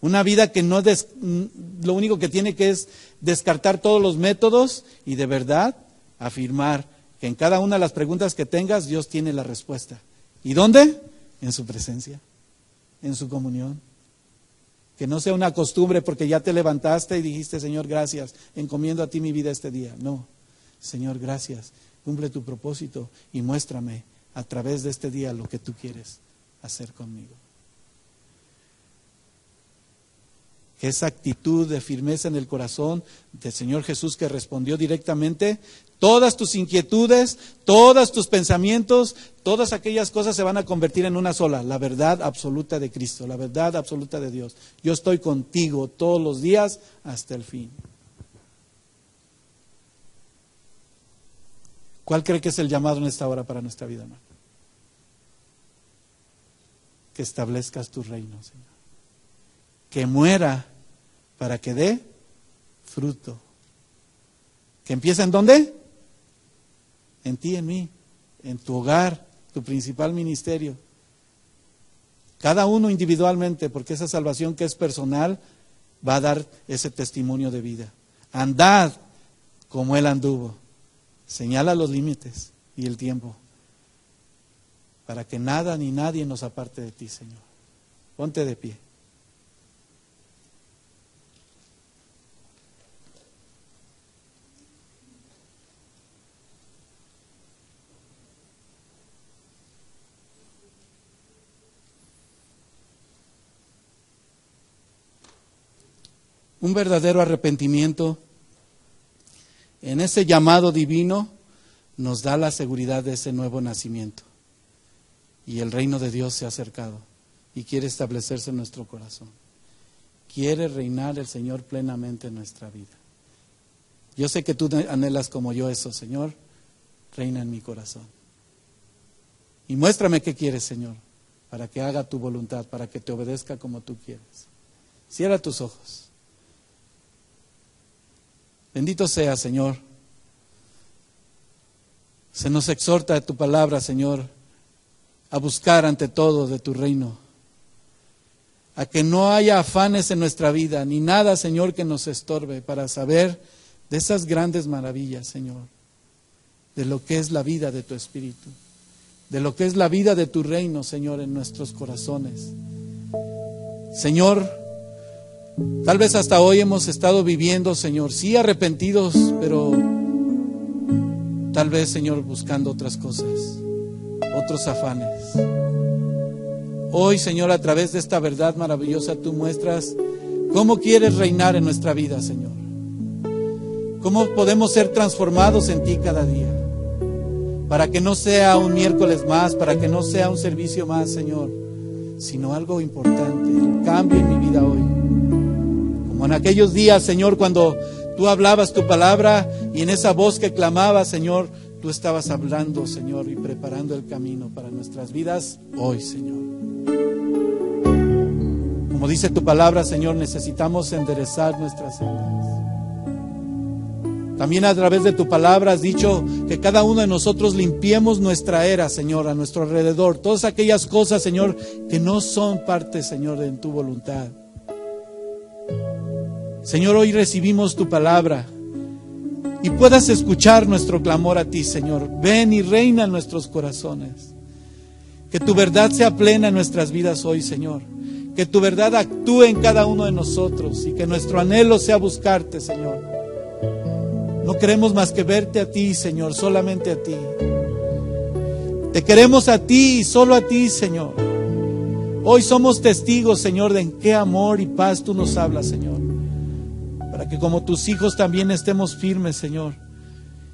Una vida que no lo único que tiene que es descartar todos los métodos y de verdad afirmar que en cada una de las preguntas que tengas Dios tiene la respuesta. ¿Y dónde? En su presencia, en su comunión. Que no sea una costumbre porque ya te levantaste y dijiste, Señor, gracias, encomiendo a ti mi vida este día. No, Señor, gracias, cumple tu propósito y muéstrame a través de este día lo que tú quieres hacer conmigo. Que esa actitud de firmeza en el corazón del Señor Jesús, que respondió directamente, todas tus inquietudes, todos tus pensamientos, todas aquellas cosas se van a convertir en una sola: la verdad absoluta de Cristo, la verdad absoluta de Dios. Yo estoy contigo todos los días hasta el fin. ¿Cuál cree que es el llamado en esta hora para nuestra vida, hermano? Que establezcas tu reino, Señor. Que muera para que dé fruto. ¿Que empieza en dónde? En ti, en mí, en tu hogar, tu principal ministerio. Cada uno individualmente, porque esa salvación que es personal va a dar ese testimonio de vida. Andad como Él anduvo. Señala los límites y el tiempo para que nada ni nadie nos aparte de ti, Señor. Ponte de pie. Un verdadero arrepentimiento en ese llamado divino nos da la seguridad de ese nuevo nacimiento. Y el reino de Dios se ha acercado y quiere establecerse en nuestro corazón. Quiere reinar el Señor plenamente en nuestra vida. Yo sé que tú anhelas como yo eso, Señor, reina en mi corazón. Y muéstrame qué quieres, Señor, para que haga tu voluntad, para que te obedezca como tú quieres. Cierra tus ojos. Bendito sea, Señor. Se nos exhorta de tu palabra, Señor, a buscar ante todo de tu reino. A que no haya afanes en nuestra vida, ni nada, Señor, que nos estorbe para saber de esas grandes maravillas, Señor. De lo que es la vida de tu Espíritu. De lo que es la vida de tu reino, Señor, en nuestros corazones. Señor, tal vez hasta hoy hemos estado viviendo, Señor, sí arrepentidos, pero tal vez, Señor, buscando otras cosas, otros afanes. Hoy, Señor, a través de esta verdad maravillosa, tú muestras cómo quieres reinar en nuestra vida, Señor. Cómo podemos ser transformados en ti cada día. Para que no sea un miércoles más, para que no sea un servicio más, Señor, sino algo importante, el cambio en mi vida hoy. Como en aquellos días, Señor, cuando tú hablabas tu palabra y en esa voz que clamaba, Señor, tú estabas hablando, Señor, y preparando el camino para nuestras vidas hoy, Señor. Como dice tu palabra, Señor, necesitamos enderezar nuestras sendas. También a través de tu palabra has dicho que cada uno de nosotros limpiemos nuestra era, Señor, a nuestro alrededor. Todas aquellas cosas, Señor, que no son parte, Señor, de tu voluntad. Señor, hoy recibimos tu palabra y puedas escuchar nuestro clamor a ti, Señor. Ven y reina en nuestros corazones. Que tu verdad sea plena en nuestras vidas hoy, Señor. Que tu verdad actúe en cada uno de nosotros y que nuestro anhelo sea buscarte, Señor. No queremos más que verte a ti, Señor, solamente a ti. Te queremos a ti y solo a ti, Señor. Hoy somos testigos, Señor, de en qué amor y paz tú nos hablas, Señor. Para que como tus hijos también estemos firmes, Señor.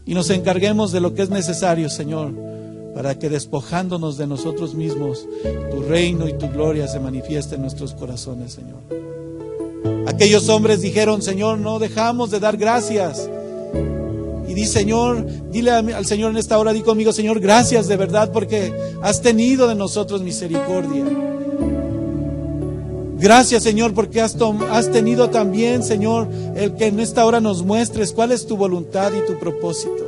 Y nos encarguemos de lo que es necesario, Señor. Para que despojándonos de nosotros mismos, tu reino y tu gloria se manifieste en nuestros corazones, Señor. Aquellos hombres dijeron, Señor, no dejamos de dar gracias. Y di, Señor, dile al Señor en esta hora, di conmigo, Señor, gracias de verdad porque has tenido de nosotros misericordia. Gracias, Señor, porque has tenido también, Señor, el que en esta hora nos muestres cuál es tu voluntad y tu propósito.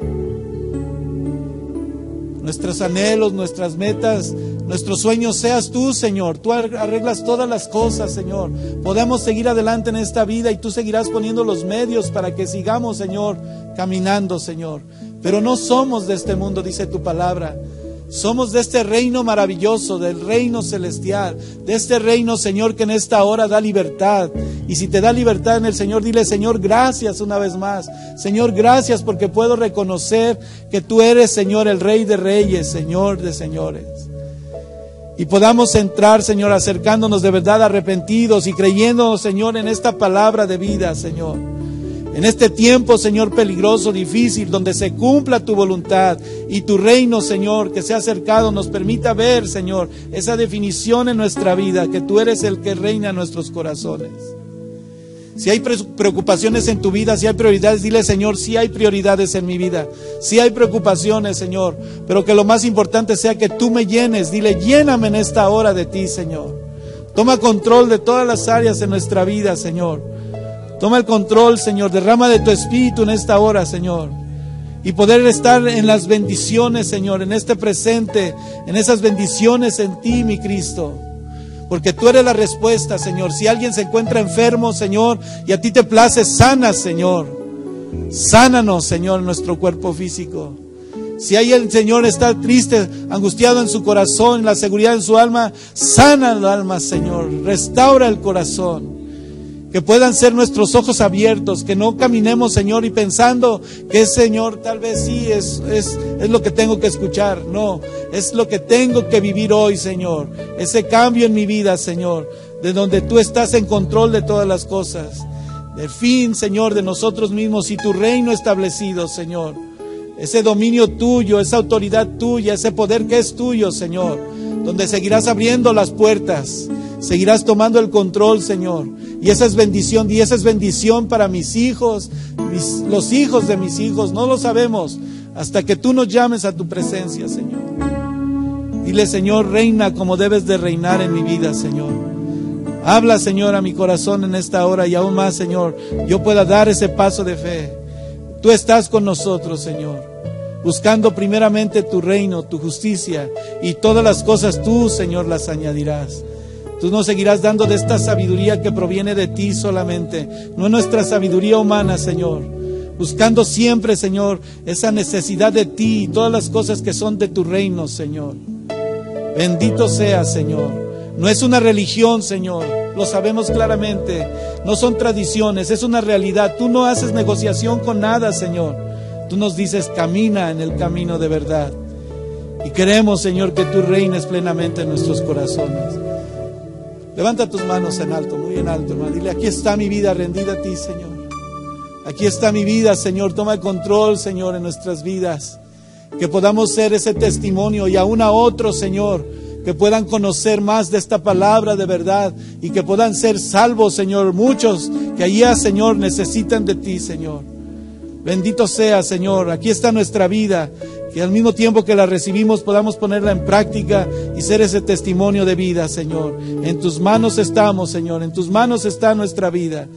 Nuestros anhelos, nuestras metas, nuestros sueños seas tú, Señor. Tú arreglas todas las cosas, Señor. Podemos seguir adelante en esta vida y tú seguirás poniendo los medios para que sigamos, Señor, caminando, Señor. Pero no somos de este mundo, dice tu palabra. Somos de este reino maravilloso, del reino celestial, de este reino, Señor, que en esta hora da libertad. Y si te da libertad en el Señor, dile, Señor, gracias una vez más. Señor, gracias porque puedo reconocer que tú eres, Señor, el Rey de Reyes, Señor de Señores. Y podamos entrar, Señor, acercándonos de verdad arrepentidos y creyéndonos, Señor, en esta palabra de vida, Señor. En este tiempo, Señor, peligroso, difícil, donde se cumpla tu voluntad y tu reino, Señor, que se ha acercado, nos permita ver, Señor, esa definición en nuestra vida, que tú eres el que reina en nuestros corazones. Si hay preocupaciones en tu vida, si hay prioridades, dile, Señor, sí hay prioridades en mi vida, sí hay preocupaciones, Señor, pero que lo más importante sea que tú me llenes. Dile, lléname en esta hora de ti, Señor. Toma control de todas las áreas de nuestra vida, Señor. Toma el control, Señor. Derrama de tu Espíritu en esta hora, Señor. Y poder estar en las bendiciones, Señor, en este presente, en esas bendiciones en ti, mi Cristo. Porque tú eres la respuesta, Señor. Si alguien se encuentra enfermo, Señor, y a ti te place, sana, Señor. Sánanos, Señor, en nuestro cuerpo físico. Si hay el Señor está triste, angustiado en su corazón, en la seguridad en su alma, sana el alma, Señor. Restaura el corazón. Que puedan ser nuestros ojos abiertos, que no caminemos, Señor, y pensando que Señor, tal vez sí es lo que tengo que escuchar. No, es lo que tengo que vivir hoy, Señor. Ese cambio en mi vida, Señor, de donde tú estás en control de todas las cosas. del fin, Señor, de nosotros mismos y tu reino establecido, Señor. Ese dominio tuyo, esa autoridad tuya, ese poder que es tuyo, Señor, donde seguirás abriendo las puertas, seguirás tomando el control, Señor. Y esa es bendición para mis hijos, los hijos de mis hijos. No lo sabemos hasta que tú nos llames a tu presencia, Señor. Dile, Señor, reina como debes de reinar en mi vida, Señor. Habla, Señor, a mi corazón en esta hora y aún más, Señor, yo pueda dar ese paso de fe. Tú estás con nosotros, Señor, buscando primeramente tu reino, tu justicia, y todas las cosas tú, Señor, las añadirás. Tú nos seguirás dando de esta sabiduría que proviene de ti solamente, no nuestra sabiduría humana, Señor. Buscando siempre, Señor, esa necesidad de ti y todas las cosas que son de tu reino, Señor. Bendito seas, Señor. No es una religión, Señor, lo sabemos claramente. No son tradiciones, es una realidad. Tú no haces negociación con nada, Señor. Tú nos dices, camina en el camino de verdad. Y queremos, Señor, que tú reines plenamente en nuestros corazones. Levanta tus manos en alto, muy en alto, hermano. Dile, aquí está mi vida rendida a ti, Señor. Aquí está mi vida, Señor. Toma el control, Señor, en nuestras vidas. Que podamos ser ese testimonio y aún a otros, Señor, que puedan conocer más de esta palabra de verdad y que puedan ser salvos, Señor. Muchos que allá, Señor, necesitan de ti, Señor. Bendito sea, Señor. Aquí está nuestra vida. Que al mismo tiempo que la recibimos podamos ponerla en práctica y ser ese testimonio de vida, Señor. En tus manos estamos, Señor. En tus manos está nuestra vida.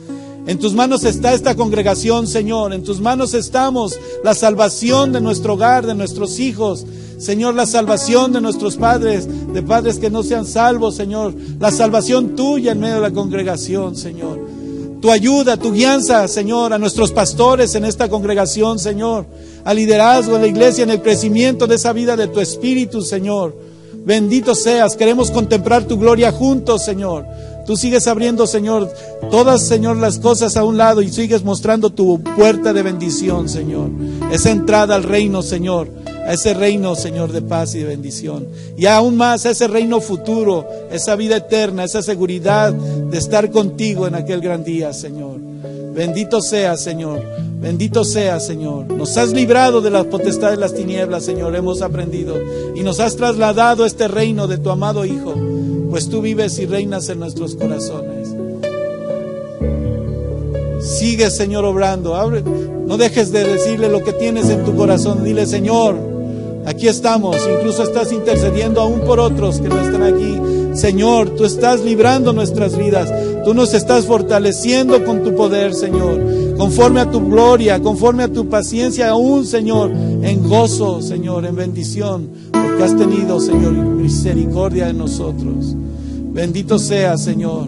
En tus manos está esta congregación, Señor. En tus manos estamos la salvación de nuestro hogar, de nuestros hijos. Señor, la salvación de nuestros padres, de padres que no sean salvos, Señor. La salvación tuya en medio de la congregación, Señor. Tu ayuda, tu guianza, Señor, a nuestros pastores en esta congregación, Señor. Al liderazgo en la iglesia, en el crecimiento de esa vida de tu Espíritu, Señor. Bendito seas. Queremos contemplar tu gloria juntos, Señor. Tú sigues abriendo, Señor, todas, Señor, las cosas a un lado y sigues mostrando tu puerta de bendición, Señor. Esa entrada al reino, Señor. A ese reino, Señor, de paz y de bendición. Y aún más a ese reino futuro, esa vida eterna, esa seguridad de estar contigo en aquel gran día, Señor. Bendito sea, Señor. Bendito sea, Señor. Nos has librado de la potestad de las tinieblas, Señor. Hemos aprendido. Y nos has trasladado a este reino de tu amado Hijo. Pues tú vives y reinas en nuestros corazones. Sigue, Señor, obrando. No dejes de decirle lo que tienes en tu corazón. Dile, Señor, aquí estamos. Incluso estás intercediendo aún por otros que no están aquí. Señor, tú estás librando nuestras vidas. Tú nos estás fortaleciendo con tu poder, Señor. Conforme a tu gloria, conforme a tu paciencia, aún, Señor, en gozo, Señor, en bendición. Porque has tenido, Señor, misericordia de nosotros. Bendito sea, Señor.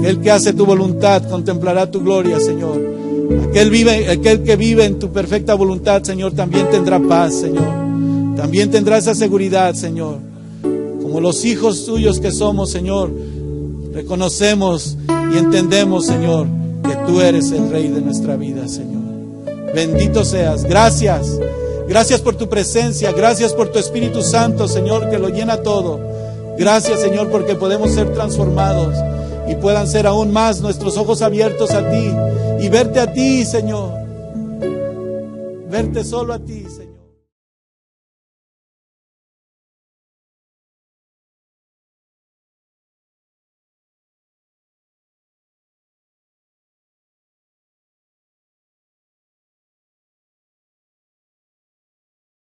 El que hace tu voluntad contemplará tu gloria, Señor. Aquel que vive en tu perfecta voluntad, Señor, también tendrá paz, Señor. También tendrá esa seguridad, Señor. Como los hijos tuyos que somos, Señor, reconocemos y entendemos, Señor, que tú eres el Rey de nuestra vida, Señor. Bendito seas. Gracias. Gracias por tu presencia. Gracias por tu Espíritu Santo, Señor, que lo llena todo. Gracias, Señor, porque podemos ser transformados y puedan ser aún más nuestros ojos abiertos a ti y verte a ti, Señor. Verte solo a ti, Señor.